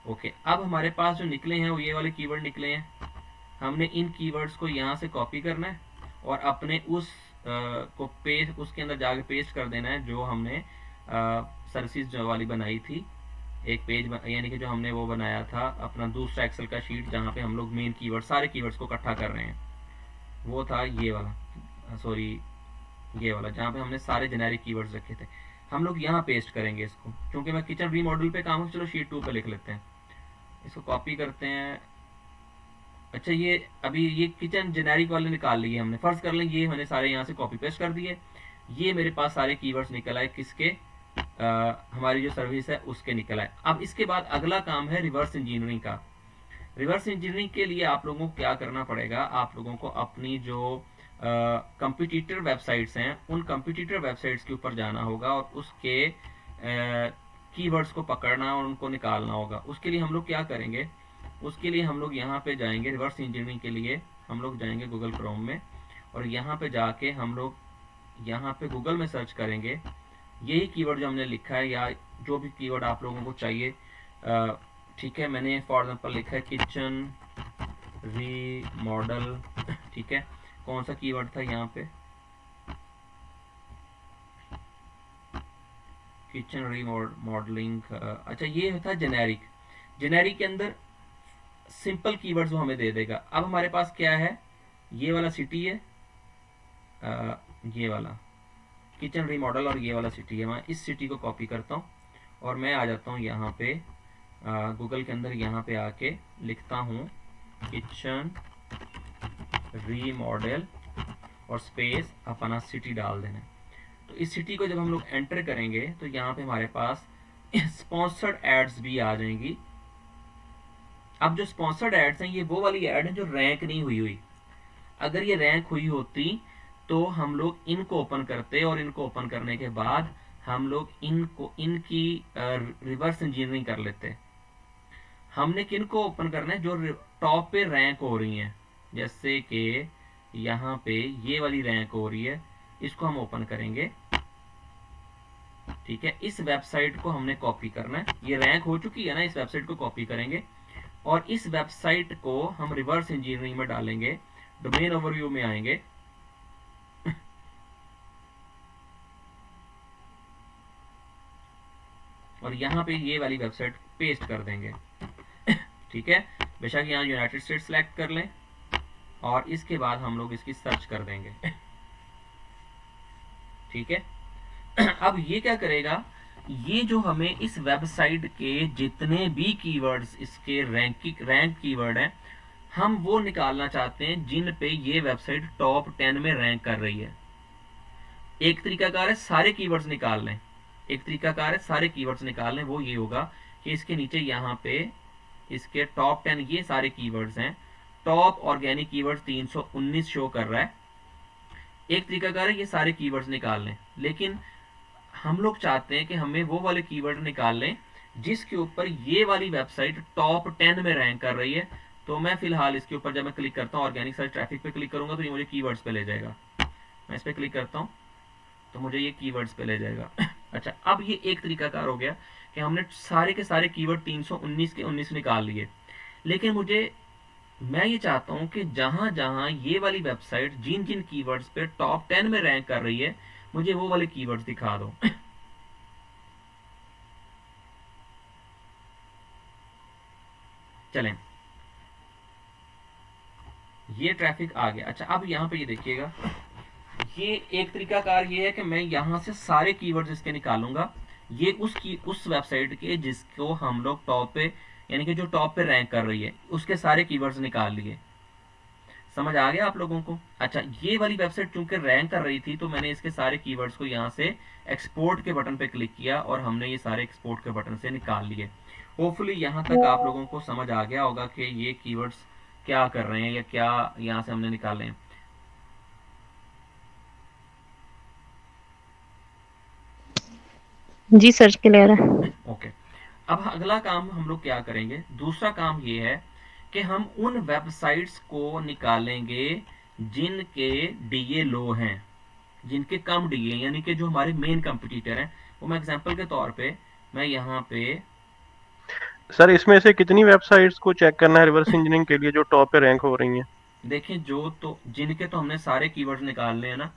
ओके, अब हमारे पास जो निकले हैं वो ये वाले कीवर्ड निकले हैं। हमने इन कीवर्ड्स को यहाँ से कॉपी करना है और अपने उस को पेस्ट, उसके अंदर जाके पेस्ट कर देना है जो हमने सर्विसेज वाली बनाई थी, एक पेज, यानी कि जो हमने वो बनाया था अपना दूसरा एक्सेल का शीट, जहाँ पे हम लोग मेन कीवर्ड, सारे कीवर्ड्स को इकट्ठा कर रहे हैं। वो था ये वाला, सॉरी ये वाला, जहाँ पे हमने सारे जेनेरिक कीवर्ड्स रखे थे। हम लोग यहाँ पेस्ट करेंगे इसको, क्योंकि मैं किचन रीमॉडल पे काम हूँ, चलो शीट 2 पे लिख लेते हैं। इसको कॉपी करते हैं। अच्छा, ये अभी ये किचन जेनेरिक वाले निकाल लिए हमने, फर्ज कर लें ये मैंने सारे यहाँ से कॉपी पेस्ट कर दिए, ये मेरे पास सारे कीवर्ड्स निकल आए, किसके, हमारी जो सर्विस है उसके निकल आए। अब इसके बाद अगला काम है रिवर्स इंजीनियरिंग का। रिवर्स इंजीनियरिंग के लिए आप लोगों को क्या करना पड़ेगा, आप लोगों को अपनी जो कंपटीटर वेबसाइट्स हैं उन कंपटीटर वेबसाइट्स के ऊपर जाना होगा और उसके कीवर्ड्स को पकड़ना और उनको निकालना होगा। उसके लिए हम लोग क्या करेंगे, उसके लिए हम लोग यहाँ पे जाएंगे, रिवर्स इंजीनियरिंग के लिए हम लोग जाएंगे गूगल क्रोम में, और यहाँ पे जाके हम लोग यहाँ पे गूगल में सर्च करेंगे यही कीवर्ड जो हमने लिखा है, या जो भी कीवर्ड आप लोगों को चाहिए। ठीक है, मैंने फॉर एग्जांपल लिखा है किचन रीमॉडल, ठीक है। कौन सा कीवर्ड था यहाँ पे, किचन रीमॉडलिंग, अच्छा ये था जेनेरिक। जेनेरिक के अंदर सिंपल कीवर्ड्स वो हमें दे देगा। अब हमारे पास क्या है, ये वाला सिटी है, ये वाला किचन रीमॉडल, और ये वाला सिटी है। मैं इस सिटी को कॉपी करता हूँ और मैं आ जाता हूँ यहाँ पे गूगल के अंदर, यहाँ पे आके लिखता हूँ किचन रीमॉडल और स्पेस अपना सिटी डाल देना। तो इस सिटी को जब हम लोग एंटर करेंगे तो यहाँ पे हमारे पास स्पॉन्सर्ड एड्स भी आ जाएंगी। अब जो स्पॉन्सर्ड एड्स हैं ये वो वाली एड है जो रैंक नहीं हुई हुई। अगर ये रैंक हुई होती तो हम लोग इनको ओपन करते, और इनको ओपन करने के बाद हम लोग इनको इनकी रिवर्स इंजीनियरिंग कर लेते। हमने किनको ओपन करना है, जो टॉप पे रैंक हो रही हैं, जैसे कि यहाँ पे ये वाली रैंक हो रही है, इसको हम ओपन करेंगे। ठीक है, इस वेबसाइट को हमने कॉपी करना है, ये रैंक हो चुकी है ना, इस वेबसाइट को कॉपी करेंगे। और इस वेबसाइट को हम रिवर्स इंजीनियरिंग में डालेंगे, डोमेन ओवरव्यू में आएंगे, और यहाँ पे ये वाली वेबसाइट पेस्ट कर देंगे। ठीक है, बेशक यहाँ यूनाइटेड स्टेट्स सेलेक्ट कर लें और इसके बाद हम लोग इसकी सर्च कर देंगे। ठीक है, अब ये क्या करेगा, ये जो हमें इस वेबसाइट के जितने भी कीवर्ड्स, इसके रैंक कीवर्ड हैं, हम वो निकालना चाहते हैं जिन पे ये वेबसाइट टॉप 10 में रैंक कर रही है। एक तरीकाकार है सारे कीवर्ड्स निकाल लें, एक तरीकाकार है सारे कीवर्ड्स निकाल लें, वो ये होगा कि इसके नीचे यहाँ पे इसके टॉप 10 ये सारे कीवर्ड्स हैं, टॉप ऑर्गेनिक कीवर्ड्स 319 शो कर रहा है। एक तरीकाकार है ये सारे कीवर्ड्स निकाल लें, लेकिन हम लोग चाहते हैं कि हमें वो वाले कीवर्ड निकाल लें जिसके ऊपर ये वाली वेबसाइट टॉप 10 में रैंक कर रही है। तो मैं फिलहाल इसके ऊपर जब मैं क्लिक करता हूँ, ऑर्गेनिक सर्च ट्रैफिक पे क्लिक करूंगा तो ये मुझे कीवर्ड्स पे ले जाएगा। मैं इस पे क्लिक करता हूँ तो मुझे ये कीवर्ड्स पे ले जाएगा। अच्छा, अब ये एक तरीकाकार हो गया कि हमने सारे के सारे कीवर्ड 319 के 19 निकाल लिए, लेकिन मैं ये चाहता हूं कि जहां जहां ये वाली वेबसाइट जिन जिन कीवर्ड्स पे टॉप 10 में रैंक कर रही है, मुझे वो वाले कीवर्ड्स दिखा दो। चलें, ये ट्रैफिक आ गया। अच्छा, अब यहाँ पे ये देखिएगा, ये एक तरीकाकार ये है कि मैं यहां से सारे कीवर्ड्स इसके निकालूंगा, ये उस वेबसाइट के जिसको हम लोग टॉप पे, यानी कि जो टॉप पे रैंक कर रही है, उसके सारे कीवर्ड्स निकाल लिए। समझ आ गया आप लोगों को? अच्छा, ये वाली वेबसाइट चूंकि रैंक कर रही थी तो मैंने इसके सारे कीवर्ड्स को यहाँ से एक्सपोर्ट के बटन पे क्लिक किया और हमने ये सारे एक्सपोर्ट के बटन से निकाल लिए। होपफुली यहाँ तक आप लोगों को समझ आ गया होगा कि ये कीवर्ड्स क्या कर रहे हैं या क्या यहाँ से हमने निकाले हैं। जी सर, क्लियर है। ओके, अब अगला काम हम लोग क्या करेंगे, दूसरा काम ये है कि हम उन वेबसाइट्स को निकालेंगे जिनके डीए लो हैं, जिनके कम डीए, यानी कि जो हमारे मेन कंपटीटर हैं। वो मैं एग्जांपल के तौर पे मैं यहाँ पे, सर इसमें से कितनी वेबसाइट्स को चेक करना है रिवर्स इंजीनियरिंग के लिए जो टॉप पे रैंक हो रही हैं? देखें जिनके तो हमने सारे कीवर्ड्स निकालने हैं ना,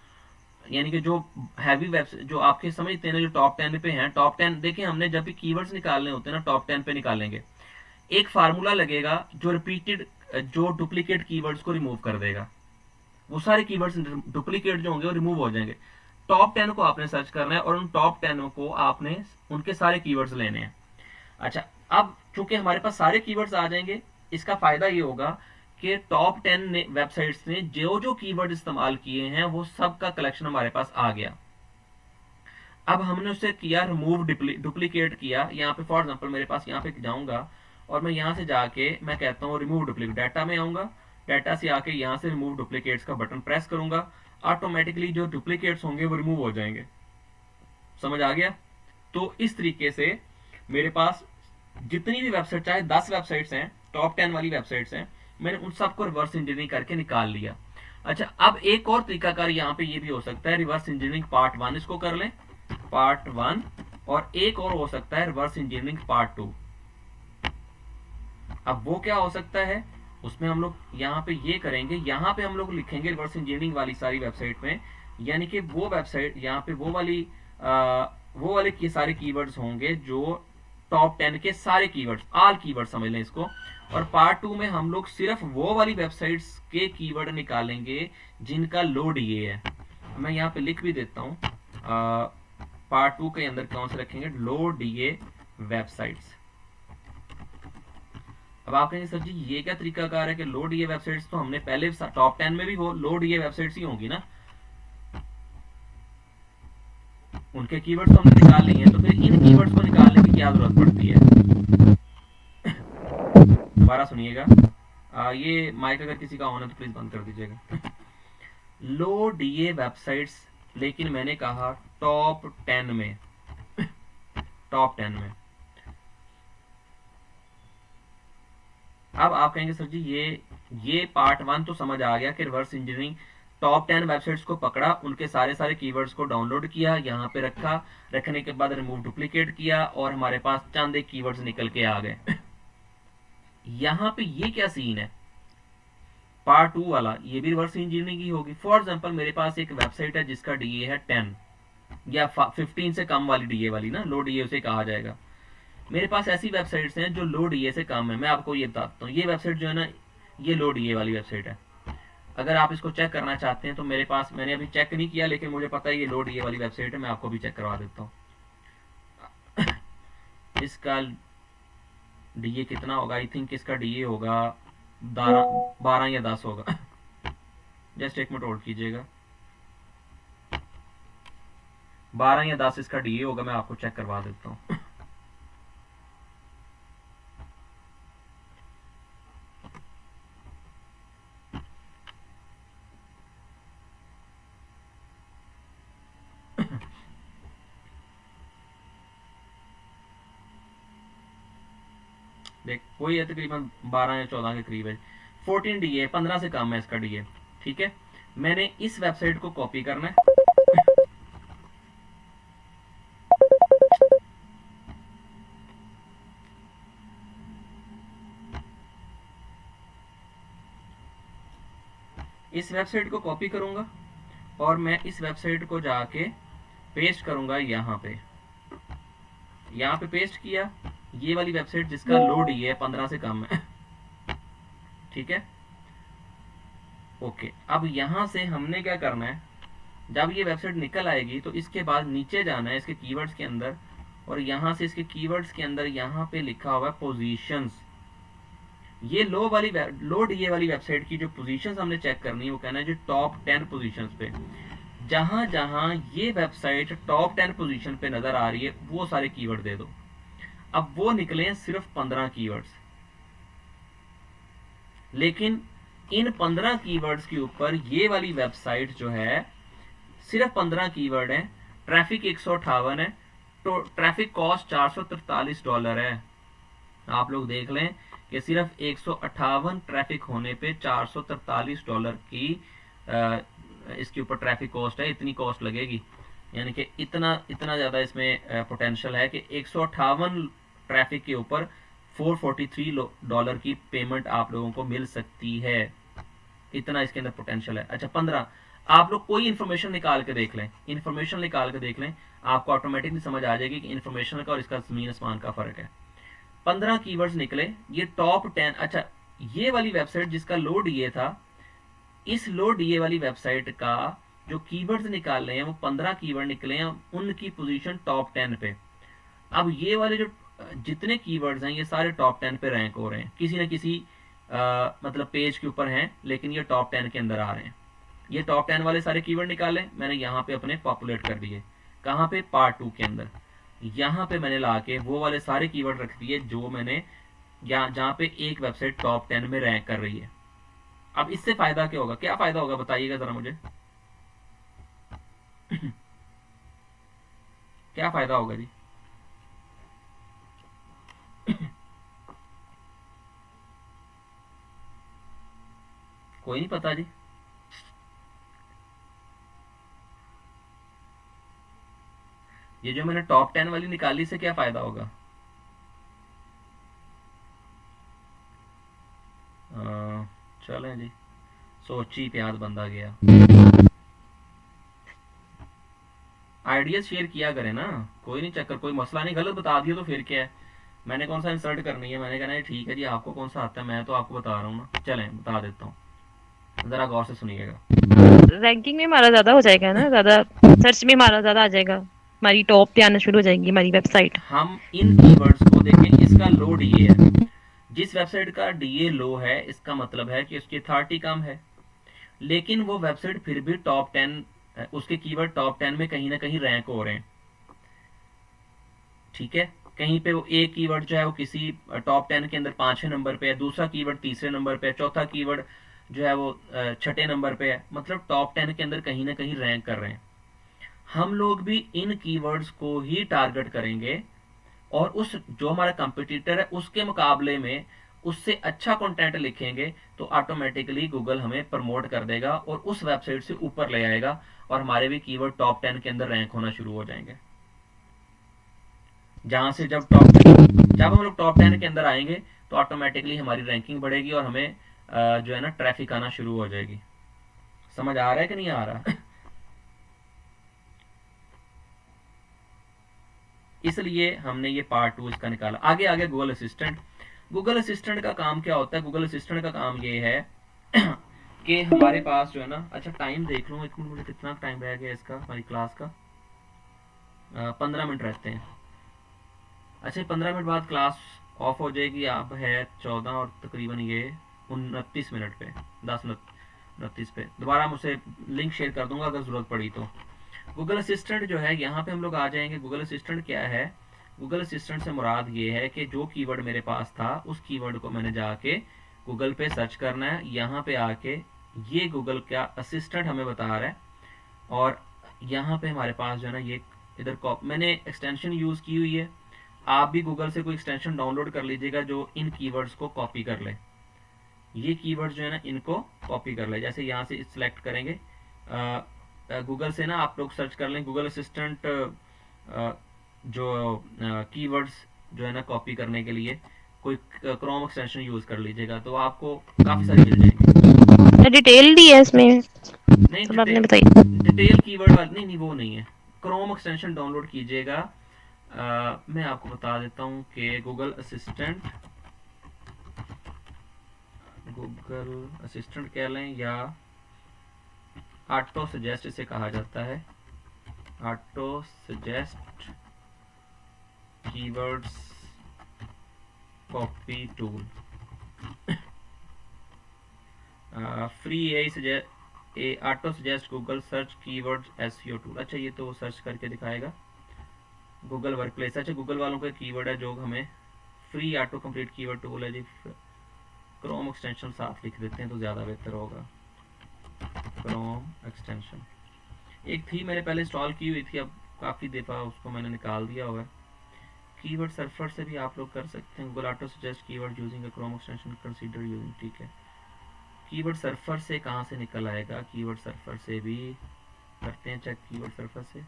यानी कि जो हैवी वेबसाइट जो आपके समझते हैं ना, जो टॉप 10 पे हैं, टॉप 10 देखें, हमने जब भी कीवर्ड्स निकालने होते हैं ना टॉप 10 पे निकालेंगे, एक फार्मूला लगेगा जो जो डुप्लीकेट कीवर्ड्स को रिमूव कर देगा। वो सारे कीवर्ड्स डुप्लीकेट जो होंगे वो रिमूव हो जाएंगे। टॉप 10 को आपने सर्च करना है और उन टॉप 10 को आपने उनके सारे कीवर्ड्स लेने हैं। अच्छा, अब चूंकि हमारे पास सारे कीवर्ड्स आ जाएंगे, इसका फायदा ये होगा कि टॉप 10 वेबसाइट्स ने जो जो कीवर्ड इस्तेमाल किए हैं वो सब का कलेक्शन हमारे पास आ गया। अब हमने उसे किया रिमूव, डुप्लीकेट किया। यहाँ पे फॉर एग्जांपल मेरे पास यहाँ पे जाऊंगा और मैं यहाँ से जाके मैं कहता हूँ रिमूव डुप्लीकेट, डाटा में आऊंगा, डाटा से आके यहाँ से रिमूव डुप्लीकेट्स का बटन प्रेस करूंगा, ऑटोमेटिकली जो डुप्लीकेट्स होंगे वो रिमूव हो जाएंगे। समझ आ गया? तो इस तरीके से मेरे पास जितनी भी वेबसाइट, चाहे 10 वेबसाइट्स हैं, टॉप 10 वाली वेबसाइट्स हैं, मैंने उन सबको रिवर्स इंजीनियरिंग करके निकाल लिया। अच्छा, अब एक और तरीकाकार यहाँ पे ये भी हो सकता है, रिवर्स इंजीनियरिंग पार्ट 1 इसको कर लें, पार्ट 1, और एक और हो सकता है रिवर्स इंजीनियरिंग पार्ट 2। अब वो क्या हो सकता है, उसमें हम लोग यहाँ पे ये करेंगे, यहाँ पे हम लोग लिखेंगे रिवर्स इंजीनियरिंग वाली सारी वेबसाइट में, यानी कि वो वेबसाइट यहाँ पे वो वाले की सारे कीवर्ड्स होंगे जो टॉप 10 के सारे कीवर्ड्स, ऑल कीवर्ड समझ लें इसको। और पार्ट 2 में हम लोग सिर्फ वो वाली वेबसाइट्स के कीवर्ड निकालेंगे जिनका लो डीए है। मैं यहाँ पे लिख भी देता हूँ, पार्ट 2 के अंदर कौन से रखेंगे, लो डीए वेबसाइट्स। अब आप कहेंगे सर जी ये क्या तरीकाकार है कि लो डीए वेबसाइट्स तो हमने पहले टॉप 10 में भी हो लो डीए वेबसाइट्स ही होंगी ना, उनके कीवर्ड्स तो हमने निकाल लिए हैं, तो फिर इन कीवर्ड्स को निकालने की क्या जरूरत पड़ती है? दोबारा सुनिएगा, ये माइक अगर किसी का ऑन है तो प्लीज बंद कर दीजिएगा। लो डीए वेबसाइट्स, लेकिन मैंने कहा टॉप 10 में, टॉप 10 में। अब आप कहेंगे सर जी ये पार्ट 1 तो समझ आ गया कि रिवर्स इंजीनियरिंग टॉप 10 वेबसाइट्स को पकड़ा, उनके सारे कीवर्ड्स को डाउनलोड किया, यहाँ पे रखा, रखने के बाद रिमूव डुप्लीकेट किया और हमारे पास चंद एक कीवर्ड्स निकल के आ गए। यहाँ पे ये क्या सीन है, पार्ट 2 वाला, ये भी रिवर्स इंजीनियरिंग की होगी। फॉर एग्जांपल मेरे पास एक वेबसाइट है जिसका डीए है 10 या 15 से कम वाली डीए वाली ना, लो डीए उसे कहा जाएगा। मेरे पास ऐसी वेबसाइट्स हैं जो लो डीए से कम है। मैं आपको ये बताता हूँ, ये वेबसाइट जो है ना, ये लो डीए वाली वेबसाइट है। अगर आप इसको चेक करना चाहते हैं तो मेरे पास, मैंने अभी चेक नहीं किया लेकिन मुझे पता है ये लो डीए वाली वेबसाइट है, मैं आपको भी चेक करवा देता हूँ। इसका डीए कितना होगा, आई थिंक इसका डीए होगा 12 या 10 होगा। जस्ट एक मिनट होल्ड कीजिएगा। 12 या 10 इसका डीए होगा, मैं आपको चेक करवा देता हूँ। देख वही है, तकरीबन 12 या 14 के करीब है। 14 डीए, 15 से कम है इसका डीए। ठीक है, मैंने इस वेबसाइट को कॉपी करना है। इस वेबसाइट को कॉपी करूंगा और मैं इस वेबसाइट को जाके पेस्ट करूंगा यहाँ पे। यहाँ पे पेस्ट किया, ये वाली वेबसाइट जिसका लोड ये है 15 से कम है। ठीक है, ओके। अब यहाँ से हमने क्या करना है, जब ये वेबसाइट निकल आएगी तो इसके बाद नीचे जाना है इसके कीवर्ड्स के अंदर, और यहाँ से इसके कीवर्ड्स के अंदर यहाँ पे लिखा हुआ है पोजीशंस। ये लो डीए वाली वेबसाइट की जो पोजीशंस हमने चेक करनी है, वो कहना है जो टॉप 10 पोजीशंस पे, जहां जहां ये वेबसाइट टॉप 10 पोजीशन पे नजर आ रही है वो सारे कीवर्ड दे दो। अब वो निकले हैं सिर्फ 15 कीवर्ड्स, लेकिन इन 15 कीवर्ड्स के ऊपर ये वाली वेबसाइट जो है सिर्फ 15 कीवर्ड है, ट्रैफिक 158 है, तो ट्रैफिक कॉस्ट $443 है। आप लोग देख लें कि सिर्फ 158 ट्रैफिक होने पे $443 की इसके ऊपर ट्रैफिक कॉस्ट है, इतनी कॉस्ट लगेगी। यानी कि इतना इतना ज़्यादा इसमें पोटेंशियल है कि 158 ट्रैफिक के ऊपर $443 की पेमेंट आप लोगों को मिल सकती है। इतना इसके अंदर पोटेंशियल है। अच्छा 15, आप लोग कोई इन्फॉर्मेशन निकाल के देख लें, इन्फॉर्मेशन निकाल के देख लें, आपको ऑटोमेटिकली समझ आ जाएगी कि इन्फॉर्मेशन का और इसका जमीन आसमान का फर्क है। 15 कीवर्ड्स निकले, ये टॉप 10। अच्छा, ये वाली वेबसाइट जिसका लो डीए था, इस लो डीए वाली वेबसाइट का जो कीवर्ड्स निकाल हैं वो 15 कीवर्ड निकले हैं, उनकी पोजीशन टॉप 10 पे। अब ये वाले जो जितने कीवर्ड्स हैं ये सारे टॉप 10 पे रैंक हो रहे हैं, किसी न किसी मतलब पेज के ऊपर हैं, लेकिन ये टॉप 10 के अंदर आ रहे हैं। ये टॉप 10 वाले सारे कीवर्ड निकाले मैंने यहाँ पे अपने पॉपुलेट कर दिए। कहाँ पे, पार्ट 2 के अंदर। यहाँ पे मैंने लाके वो वाले सारे कीवर्ड रख दिए जो मैंने जहाँ पे एक वेबसाइट टॉप 10 में रैंक कर रही है। अब इससे फायदा क्या होगा, क्या फायदा होगा बताइएगा जरा मुझे। क्या फायदा होगा जी? कोई नहीं पता जी। ये जो मैंने टॉप 10 वाली निकाली से क्या फायदा होगा? चलें जी, सोची प्याज बंदा गया। आइडियाज शेयर किया करें ना, कोई नहीं चक्कर, कोई मसला नहीं। गलत बता दिया तो फिर क्या है, मैंने कौन सा इंसर्ट करनी है, मैंने कहना है ठीक है जी आपको कौन सा आता है, मैं तो आपको बता रहा हूँ ना। चलें बता देता हूँ, जरा गौर से सुनिएगा। रैंकिंग में हमारा ज्यादा हो जाएगा ना, ज्यादा सर्च में हमारा ज्यादा आ जाएगा, हमारी टॉप पे आना शुरू हो जाएगी हमारी वेबसाइट। हम इन कीवर्ड्स को देखें, इसका लो डीए है, जिस वेबसाइट का डीए लो है इसका मतलब है कि उसकी अथॉरिटी कम है, लेकिन वो वेबसाइट फिर भी टॉप 10, उसके कीवर्ड टॉप 10 में कहीं ना कहीं रैंक हो रहे हैं। ठीक है, कहीं पे वो एक कीवर्ड जो है वो किसी टॉप 10 के अंदर 5वें नंबर पे है, दूसरा कीवर्ड 3रे नंबर पे है, चौथा कीवर्ड जो है वो 6ठे नंबर पे है, मतलब टॉप 10 के अंदर कहीं ना कहीं रैंक कर रहे हैं। हम लोग भी इन कीवर्ड्स को ही टारगेट करेंगे और उस जो हमारा कंपटीटर है उसके मुकाबले में उससे अच्छा कंटेंट लिखेंगे तो ऑटोमेटिकली गूगल हमें प्रमोट कर देगा और उस वेबसाइट से ऊपर ले आएगा और हमारे भी कीवर्ड टॉप 10 के अंदर रैंक होना शुरू हो जाएंगे। जहां से जब हम लोग टॉप 10 के अंदर आएंगे तो ऑटोमेटिकली हमारी रैंकिंग बढ़ेगी और हमें जो है ना ट्रैफिक आना शुरू हो जाएगी। समझ आ रहा है कि नहीं आ रहा? इसलिए हमने ये पार्ट 2 इसका निकाला। आगे आगे गूगल असिस्टेंट। गूगल असिस्टेंट का काम क्या होता है? गूगल असिस्टेंट का काम ये है कि हमारे पास जो है ना, अच्छा टाइम देख लूँ एक मिनट, मुझे कितना टाइम रह गया इसका, हमारी क्लास का 15 मिनट रहते हैं। अच्छा 15 मिनट बाद क्लास ऑफ हो जाएगी। अब है 14 और तकरीबन ये 29 मिनट पे, 10-29 पे दोबारा मुझसे लिंक शेयर कर दूंगा अगर ज़रूरत पड़ी तो। गूगल असिस्टेंट जो है, यहाँ पे हम लोग आ जाएंगे। गूगल असिस्टेंट क्या है? गूगल असिस्टेंट से मुराद ये है कि जो कीवर्ड मेरे पास था उस कीवर्ड को मैंने जाके गूगल पे सर्च करना है। यहाँ पे आके ये गूगल क्या असिस्टेंट हमें बता रहा है, और यहाँ पे हमारे पास जो है ना ये इधर मैंने एक्सटेंशन यूज़ की हुई है। आप भी गूगल से कोई एक्सटेंशन डाउनलोड कर लीजिएगा जो इन कीवर्ड्स को कॉपी कर ले। ये कीवर्ड्स जो है ना इनको कॉपी कर ले। जैसे यहाँ से सिलेक्ट करेंगे, गूगल से ना आप लोग सर्च कर लें गूगल असिस्टेंट, जो कीवर्ड्स जो है ना कॉपी करने के लिए कोई क्रोम एक्सटेंशन यूज कर लीजिएगा तो आपको काफी सारी मिल जाएंगी। डिटेल दी है इसमें, नहीं सब आपने बताई। डिटेल कीवर्ड वाली नहीं, नहीं वो नहीं है। क्रोम एक्सटेंशन डाउनलोड कीजिएगा। मैं आपको बता देता हूँ कि गूगल असिस्टेंट कह लें या ऑटो सजेस्ट इसे कहा जाता है। Auto suggest keywords copy tool, free a auto suggest Google search keywords SEO tool. अच्छा ये तो सर्च करके दिखाएगा। गूगल वर्कप्लेस, अच्छा गूगल वालों का कीवर्ड है जो हमें free auto complete keyword tool है जी। क्रोम एक्सटेंशन साथ लिख देते हैं तो ज़्यादा बेहतर होगा। क्रोम एक्सटेंशन एक थी मैंने पहले इंस्टॉल की हुई थी, अब काफ़ी दफ़ा उसको मैंने निकाल दिया हुआ है। कीवर्ड सर्फर से भी आप लोग कर सकते हैं। Google auto suggest keyword using a Chrome extension consider using, ठीक है। कीवर्ड सर्फर से कहाँ से निकल आएगा? कीवर्ड सर्फर से भी करते हैं चेक। कीवर्ड सर्फर से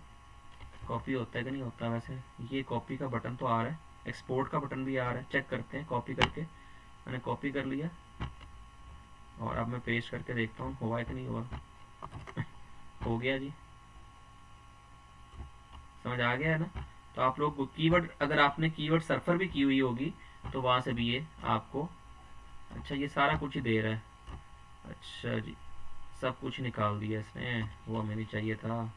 कॉपी होता है कि नहीं होता? वैसे ये कॉपी का बटन तो आ रहा है, एक्सपोर्ट का बटन भी आ रहा है। चेक करते हैं कॉपी करके। मैंने कॉपी कर लिया और अब मैं पेस्ट करके देखता हूँ हुआ है कि नहीं हुआ। हो गया जी, समझ आ गया है ना? तो आप लोग कीवर्ड, अगर आपने कीवर्ड सर्फर भी की हुई होगी तो वहां से भी ये आपको, अच्छा ये सारा कुछ ही दे रहा है। अच्छा जी, सब कुछ निकाल दिया इसने, वो हमें नहीं चाहिए था।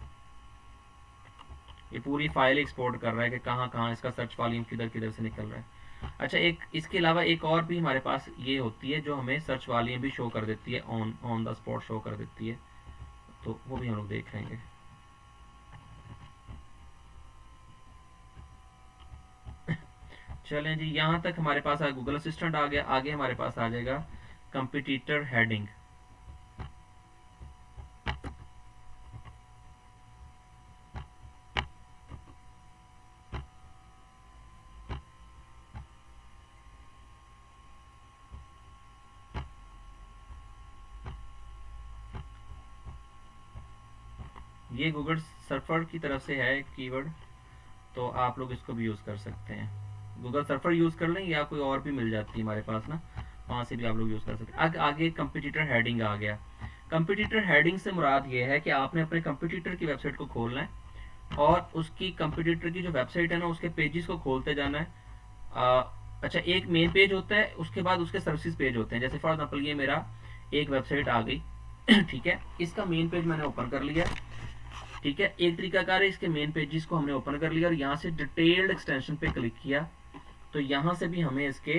ये पूरी फाइल एक्सपोर्ट कर रहा है कि कहाँ कहाँ इसका सर्च वॉल्यूम किधर किधर से निकल रहा है। अच्छा एक इसके अलावा एक और भी हमारे पास ये होती है जो हमें सर्च वॉल्यूम भी शो कर देती है, ऑन द स्पॉट शो कर देती है, तो वो भी हम लोग देख लेंगे। चलें जी, यहाँ तक हमारे पास गूगल असिस्टेंट आ गया। आगे हमारे पास आ जाएगा कंपटीटर हेडिंग। ये गूगल सर्फर की तरफ से है कीवर्ड, तो आप लोग इसको भी यूज़ कर सकते हैं। गूगल सर्फर यूज़ कर लें या कोई और भी मिल जाती है हमारे पास ना, वहाँ से भी आप लोग यूज़ कर सकते हैं। आगे कंपटीटर हेडिंग आ गया। कंपटीटर हेडिंग से मुराद ये है कि आपने अपने कंपटीटर की वेबसाइट को खोलना है और उसकी कंपटीटर की जो वेबसाइट है ना उसके पेजेस को खोलते जाना है। अच्छा एक मेन पेज होता है, उसके बाद उसके सर्विसेज पेज होते हैं। जैसे फॉर एग्जाम्पल ये मेरा एक वेबसाइट आ गई ठीक है, इसका मेन पेज मैंने ओपन कर लिया, ठीक है। एक तरीकाकार है, इसके मेन पेजेस को हमने ओपन कर लिया और यहाँ से डिटेल्ड एक्सटेंशन पे क्लिक किया तो यहाँ से भी हमें इसके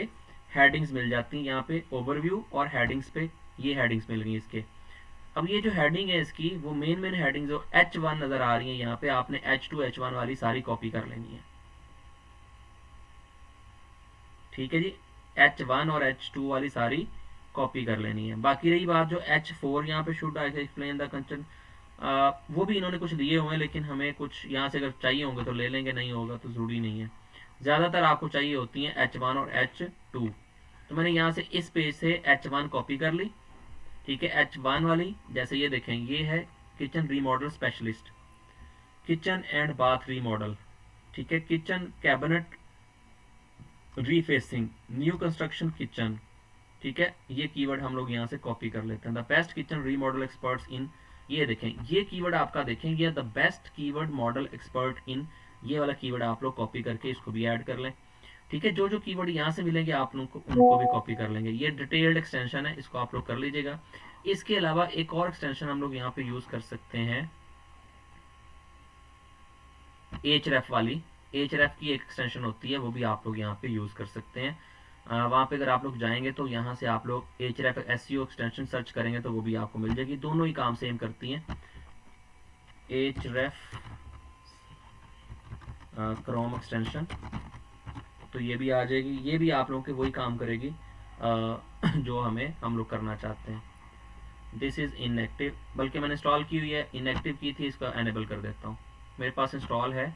हेडिंग्स मिल जाती हैं। यहाँ पे ओवरव्यू और हेडिंग्स पे ये हेडिंग्स मिल गई इसके। अब ये जो हेडिंग है इसकी, वो मेन हेडिंग जो H1 नजर आ रही है यहाँ पे, आपने H2 H1 वाली सारी कॉपी कर लेनी है, ठीक है जी। H1 और H2 वाली सारी कॉपी कर लेनी है। बाकी रही बात जो H4 यहाँ पे should I explain the content, वो भी इन्होंने कुछ दिए हुए हैं, लेकिन हमें कुछ यहाँ से अगर चाहिए होंगे तो ले लेंगे, नहीं होगा तो जरूरी नहीं है। ज़्यादातर आपको चाहिए होती हैं H1 और H2, तो मैंने यहाँ से इस पेज से H1 कॉपी कर ली, ठीक है। H1 वाली जैसे ये देखें, ये है kitchen remodel specialist, kitchen and bath remodel, ठीक है। Kitchen cabinet refacing, new construction kitchen, ठीक है, ये कीवर्ड हम लोग यहाँ से कॉपी कर लेते हैं। The best kitchen remodel experts in, ये देखें ये कीवर्ड आपका, देखें ये the best keyword model expert in, ये वाला कीवर्ड आप लोग कॉपी करके इसको भी ऐड कर लें। ठीक है, जो जो कीवर्ड यहाँ से मिलेंगे आप लोग को उनको भी कॉपी कर लेंगे। ये डिटेल्ड एक्सटेंशन है, इसको आप लोग कर लीजिएगा। इसके अलावा एक और एक्सटेंशन हम लोग यहाँ पे यूज कर सकते हैं, href वाली, href की एक एक्सटेंशन होती है, वो भी आप लोग यहाँ पे यूज कर सकते हैं। वहाँ पे अगर आप लोग जाएंगे तो यहाँ से आप लोग href SEO एक्सटेंशन सर्च करेंगे तो वो भी आपको मिल जाएगी। दोनों ही काम सेम करती हैं। href क्रोम एक्सटेंशन, तो ये भी आ जाएगी, ये भी आप लोगों के वही काम करेगी जो हम लोग करना चाहते हैं। दिस इज इनएक्टिव, बल्कि मैंने इंस्टॉल की हुई है, इनएक्टिव की थी, इसको एनेबल कर देता हूँ। मेरे पास इंस्टॉल है,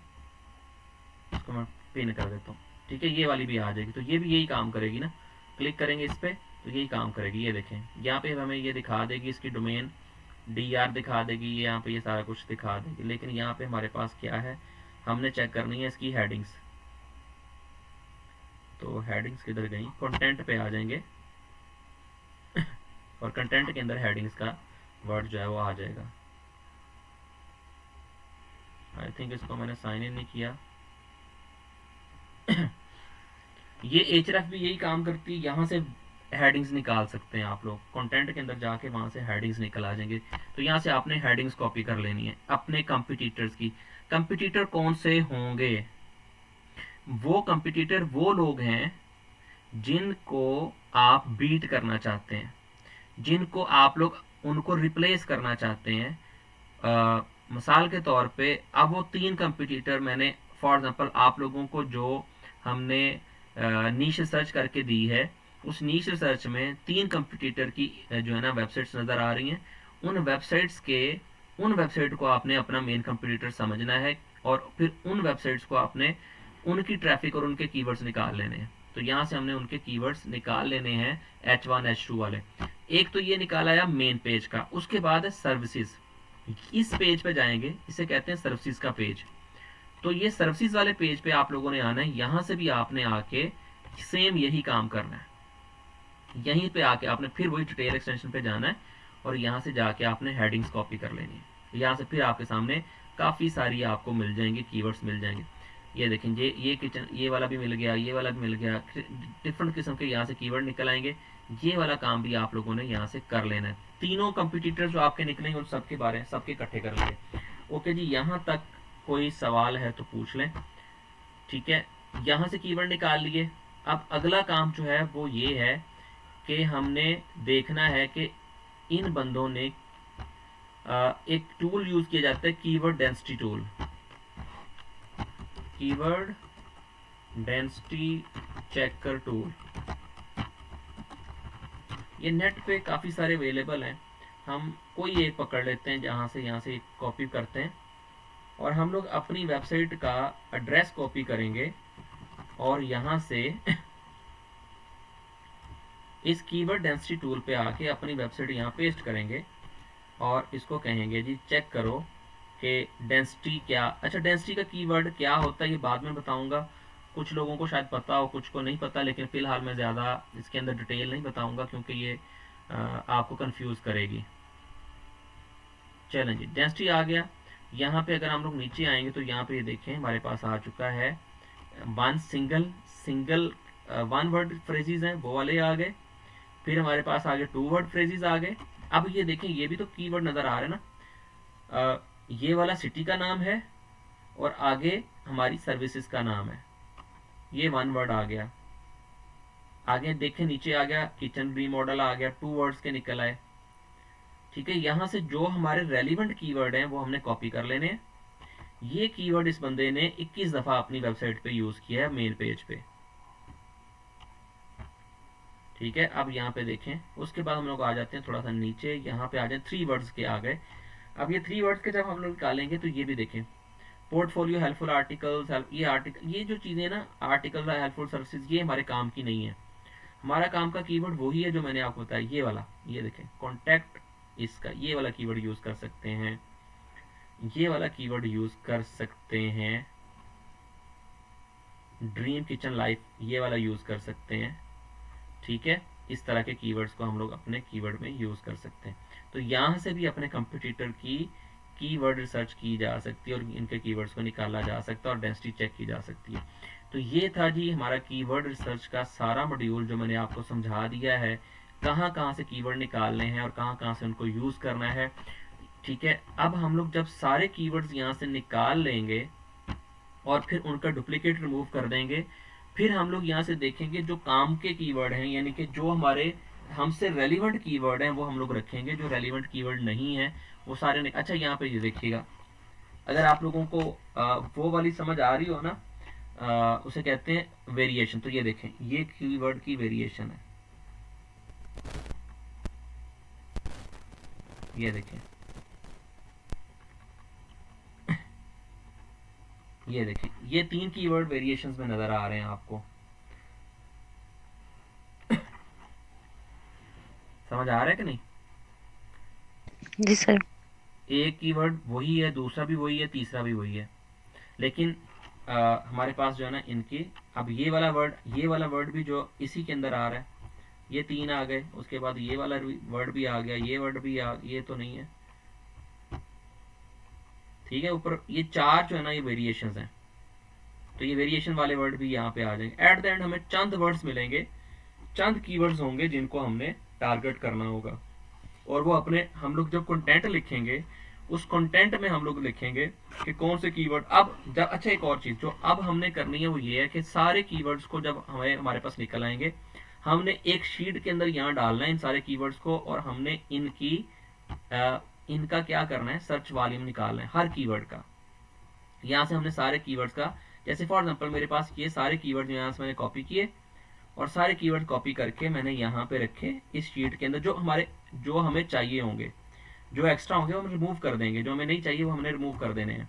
इसको मैं पिन कर देता हूँ। ठीक है, ये वाली भी आ जाएगी, तो ये भी यही काम करेगी ना। क्लिक करेंगे इस पर तो यही काम करेगी। ये देखें यहाँ पे हमें ये दिखा देगी, इसकी डोमेन DR दिखा देगी, यहाँ पे ये सारा कुछ दिखा देगी। लेकिन यहाँ पे हमारे पास क्या है, हमने चेक करनी है इसकी हेडिंग्स। तो हेडिंग्स किधर गई, कंटेंट पे आ जाएंगे और कंटेंट के अंदर हेडिंग्स का वर्ड जो है वो आ जाएगा। आई थिंक इसको मैंने साइन इन नहीं किया। ये href भी यही काम करती है, यहाँ से हेडिंग्स निकाल सकते हैं आप लोग, कंटेंट के अंदर जाके वहां से हेडिंग्स निकल आ जाएंगे। तो यहाँ से आपने हेडिंग्स कॉपी कर लेनी है अपने कंपिटिटर्स की। कंपिटिटर कौन से होंगे, वो कंपिटिटर वो लोग हैं जिनको आप बीट करना चाहते हैं, जिनको आप लोग उनको रिप्लेस करना चाहते हैं। मिसाल के तौर पे अब वो 3 कंपिटिटर मैंने फॉर एग्जांपल आप लोगों को जो हमने नीश सर्च करके दी है, उस नीश सर्च में 3 कंपिटिटर की जो है ना वेबसाइट्स नज़र आ रही हैं। उन वेबसाइट को आपने अपना मेन कंपिटिटर समझना है और फिर उन वेबसाइट्स को आपने उनकी ट्रैफिक और उनके कीवर्ड्स निकाल लेने हैं। तो यहाँ से हमने उनके कीवर्ड्स निकाल लेने हैं H1 H2 वाले। एक तो ये निकाला है मेन पेज का, उसके बाद है सर्विसेज। इस पेज पे जाएंगे, इसे कहते हैं सर्विसेज का पेज। तो ये सर्विसेज वाले पेज पे आप लोगों ने आना है, यहां से भी आपने आके सेम यही काम करना है। यहीं पे आके आपने फिर वही डिटेल एक्सटेंशन पे जाना है और यहां से जाके आपने हेडिंग्स कॉपी कर लेनी है। यहां से फिर आपके सामने काफी सारी आपको मिल जाएंगी, कीवर्ड्स मिल जाएंगे। ये देखें ये किचन, ये वाला भी मिल गया, ये वाला भी मिल गया, डिफरेंट किस्म के यहाँ से कीवर्ड निकल आएंगे। ये वाला काम भी आप लोगों ने यहाँ से कर लेना है। तीनों कंपिटिटर जो आपके निकलेंगे उन सबके बारे में सबके इकट्ठे कर लेंगे। ओके जी, यहाँ तक कोई सवाल है तो पूछ लें। ठीक है, यहाँ से कीवर्ड निकाल लिए। अब अगला काम जो है वो ये है कि हमने देखना है कि इन बंदों ने एक टूल यूज किया जाता है, keyword density tool, keyword density checker tool. ये नेट पे काफ़ी सारे अवेलेबल हैं, हम कोई एक पकड़ लेते हैं जहाँ से यहाँ से कॉपी करते हैं और हम लोग अपनी वेबसाइट का एड्रेस कॉपी करेंगे और यहाँ से इस कीवर्ड डेंसिटी टूल पे आके अपनी वेबसाइट यहाँ पेस्ट करेंगे और इसको कहेंगे जी चेक करो कि डेंसिटी क्या। अच्छा, डेंसिटी का कीवर्ड क्या होता है ये बाद में बताऊंगा, कुछ लोगों को शायद पता हो, कुछ को नहीं पता, लेकिन फिलहाल मैं ज़्यादा इसके अंदर डिटेल नहीं बताऊंगा क्योंकि ये आपको कंफ्यूज करेगी। चलें जी, डेंसिटी आ गया। यहाँ पे अगर हम लोग नीचे आएंगे तो यहाँ पे ये देखें हमारे पास आ चुका है वन वर्ड फ्रेजेस हैं, वो वाले आ गए। फिर हमारे पास आगे 2 वर्ड फ्रेजेस आ गए। अब ये देखें ये भी तो कीवर्ड नज़र आ रहे हैं ना। ये वाला सिटी का नाम है और आगे हमारी सर्विसेज का नाम है, ये 1 वर्ड आ गया। आगे देखें नीचे आ गया किचन रीमॉडल आ गया, 2 वर्ड्स के निकल आए। ठीक है, यहां से जो हमारे रेलिवेंट कीवर्ड हैं वो हमने कॉपी कर लेने हैं। ये कीवर्ड इस बंदे ने 21 दफा अपनी वेबसाइट पे यूज किया है मेन पेज पे। ठीक है, अब यहाँ पे देखें, उसके बाद हम लोग आ जाते हैं थोड़ा सा नीचे, यहाँ पे आ जाए 3 वर्ड्स के आ गए। अब ये 3 वर्ड्स के जब हम लोग निकालेंगे तो ये भी देखें, पोर्टफोलियो, हेल्पफुल आर्टिकल्स, ये जो चीजें ना आर्टिकल, हेल्पफुल सर्विसेज, ये हमारे काम की नहीं है। हमारा काम का कीवर्ड वही है जो मैंने आपको बताया, ये वाला। ये देखें कॉन्टैक्ट, इसका ये वाला कीवर्ड यूज कर सकते हैं, ये वाला कीवर्ड यूज कर सकते हैं। ड्रीम किचन लाइफ ये वाला यूज़ कर सकते हैं। ठीक है, इस तरह के कीवर्ड्स को हम लोग अपने कीवर्ड में यूज़ कर सकते हैं। तो यहाँ से भी अपने कंपटीटर की कीवर्ड रिसर्च की जा सकती है और इनके कीवर्ड्स को निकाला जा सकता है और डेंसिटी चेक की जा सकती है। तो ये था जी हमारा कीवर्ड रिसर्च का सारा मॉड्यूल जो मैंने आपको समझा दिया है, कहाँ कहाँ से कीवर्ड निकालने हैं और कहाँ कहाँ से उनको यूज़ करना है। ठीक है, अब हम लोग जब सारे कीवर्ड्स यहाँ से निकाल लेंगे और फिर उनका डुप्लीकेट रिमूव कर देंगे, फिर हम लोग यहाँ से देखेंगे जो काम के कीवर्ड हैं, यानी कि जो हमारे हमसे रेलिवेंट कीवर्ड हैं वो हम लोग रखेंगे, जो रेलिवेंट कीवर्ड नहीं है वो सारे अच्छा यहाँ पे ये देखिएगा, अगर आप लोगों को वो वाली समझ आ रही हो ना, उसे कहते हैं वेरिएशन। तो ये देखें, ये कीवर्ड की वेरिएशन है, ये देखें, ये देखें, ये 3 कीवर्ड वेरिएशंस में नजर आ रहे हैं आपको। समझ आ रहा है कि नहीं? जी सर। एक कीवर्ड वही है, दूसरा भी वही है, तीसरा भी वही है, लेकिन हमारे पास जो है ना इनकी, अब ये वाला वर्ड भी जो इसी के अंदर आ रहा है, ये 3 आ गए, उसके बाद ये वाला वर्ड भी आ गया, ये वर्ड भी ये तो नहीं है, ठीक है, ऊपर ये 4 जो है ना ये वेरिएशंस हैं। तो ये वेरिएशन वाले वर्ड भी यहाँ पे आ जाएंगे। एट द एंड हमें चंद वर्ड्स मिलेंगे, चंद कीवर्ड्स होंगे जिनको हमने टारगेट करना होगा, और वो अपने हम लोग जब कंटेंट लिखेंगे उस कंटेंट में हम लोग लिखेंगे कि कौन से कीवर्ड। अब जब अच्छा एक और चीज जो अब हमने करनी है वो ये है कि सारे कीवर्ड्स को जब हमारे पास निकल आएंगे, हमने एक शीट के अंदर यहाँ डालना है इन सारे कीवर्ड्स को, और हमने इनका क्या करना है, सर्च वॉल्यूम निकालना है हर कीवर्ड का। यहाँ से हमने सारे कीवर्ड्स का, जैसे फॉर एग्जांपल मेरे पास ये सारे कीवर्ड यहाँ से मैंने कॉपी किए और सारे कीवर्ड कॉपी करके मैंने यहाँ पे रखे इस शीट के अंदर, जो हमें चाहिए होंगे, जो एक्स्ट्रा होंगे वो हम रिमूव कर देंगे, जो हमें नहीं चाहिए वो हमने रिमूव कर देने हैं।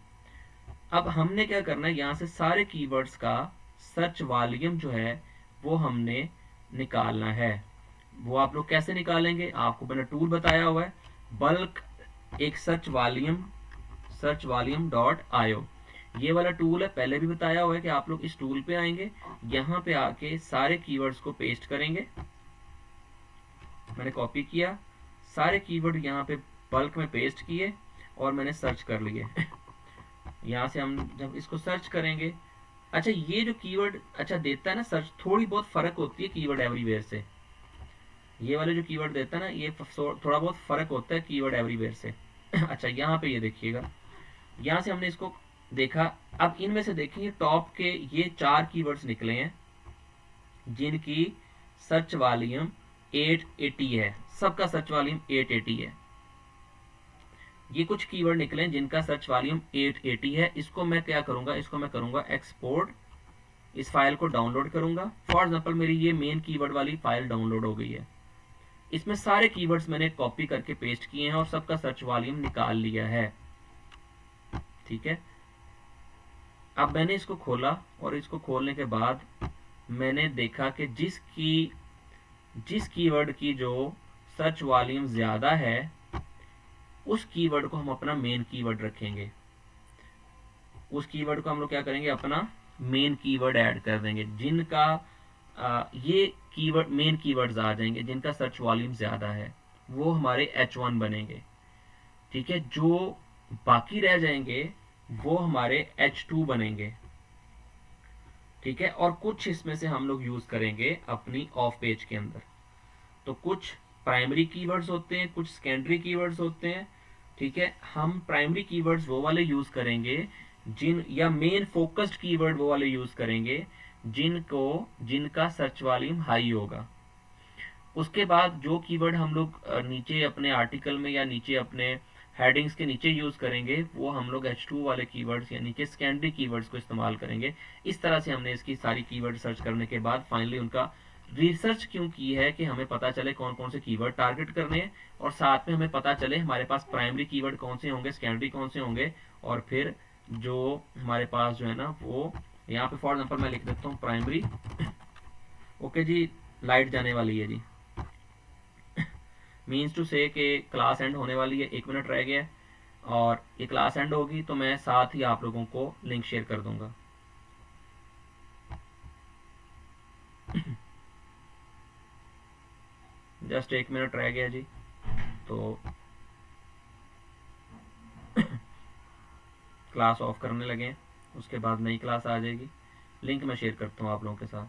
अब हमने क्या करना है, यहाँ से सारे कीवर्ड्स का सर्च वॉल्यूम जो है वो हमने निकालना है। वो आप लोग कैसे निकालेंगे, आपको मैंने टूल बताया हुआ है, बल्क एक सर्च वॉल्यूम डॉट आयो, ये वाला टूल है, पहले भी बताया हुआ है कि आप लोग इस टूल पे आएंगे, यहाँ पे आके सारे कीवर्ड्स को पेस्ट करेंगे। मैंने कॉपी किया, सारे कीवर्ड यहाँ पे बल्क में पेस्ट किए और मैंने सर्च कर लिए। यहाँ से हम जब इसको सर्च करेंगे, अच्छा ये जो कीवर्ड अच्छा देता है ना सर्च, थोड़ी बहुत फर्क होती है कीवर्ड एवरीवेयर से, ये वाले जो कीवर्ड देता है ना ये थोड़ा बहुत फर्क होता है कीवर्ड एवरीवेयर से। अच्छा यहाँ पे ये देखिएगा, यहाँ से हमने इसको देखा, अब इनमें से देखेंगे टॉप के ये 4 कीवर्ड्स निकले हैं जिनकी सर्च वॉल्यूम 880 है, सबका सर्च वॉल्यूम 880 है। ये कुछ कीवर्ड निकले हैं जिनका सर्च वॉल्यूम 880 है, इसको मैं क्या करूंगा, इसको मैं करूंगा एक्सपोर्ट, इस फाइल को डाउनलोड करूंगा। फॉर एग्जांपल मेरी ये मेन कीवर्ड वाली फाइल डाउनलोड हो गई है, इसमें सारे कीवर्ड्स मैंने कॉपी करके पेस्ट किए हैं और सबका सर्च वॉल्यूम निकाल लिया है। ठीक है, अब मैंने इसको खोला और इसको खोलने के बाद मैंने देखा कि जिस कीवर्ड की जो सर्च वॉल्यूम ज्यादा है उस कीवर्ड को हम अपना मेन कीवर्ड रखेंगे, उस कीवर्ड को हम लोग क्या करेंगे, अपना मेन कीवर्ड ऐड कर देंगे, जिनका ये कीवर्ड मेन कीवर्ड्स आ जाएंगे जिनका सर्च वॉल्यूम ज्यादा है, वो हमारे H1 बनेंगे। ठीक है, जो बाकी रह जाएंगे वो हमारे H2 बनेंगे। ठीक है, और कुछ इसमें से हम लोग यूज करेंगे अपनी ऑफ पेज के अंदर। तो कुछ प्राइमरी कीवर्ड्स होते हैं, कुछ सेकेंडरी कीवर्ड्स होते हैं। ठीक है, हम प्राइमरी कीवर्ड्स वो वाले यूज करेंगे या मेन फोकस्ड कीवर्ड वो वाले यूज करेंगे जिनका सर्च वॉल्यूम हाई होगा। उसके बाद जो कीवर्ड हम लोग नीचे अपने आर्टिकल में या नीचे अपने हेडिंग्स के नीचे यूज करेंगे वो हम लोग H2 वाले कीवर्ड्स यानी कि सेकेंडरी कीवर्ड्स को इस्तेमाल करेंगे। इस तरह से हमने इसकी सारी कीवर्ड सर्च करने के बाद फाइनली उनका रिसर्च क्यों की है कि हमें पता चले कौन कौन से कीवर्ड टारगेट करने हैं, और साथ में हमें पता चले हमारे पास प्राइमरी कीवर्ड कौन से होंगे, सेकेंडरी कौन से होंगे, और फिर जो हमारे पास जो है ना वो यहाँ पे फॉर एग्जांपल मैं लिख देता हूँ प्राइमरी। ओके जी, लाइट जाने वाली है जी, मीन्स टू से कि क्लास एंड होने वाली है, 1 मिनट रह गया है और ये क्लास एंड होगी तो मैं साथ ही आप लोगों को लिंक शेयर कर दूंगा। जस्ट 1 मिनट रह गया जी, तो क्लास ऑफ करने लगे हैं, उसके बाद नई क्लास आ जाएगी। लिंक मैं शेयर करता हूँ आप लोगों के साथ।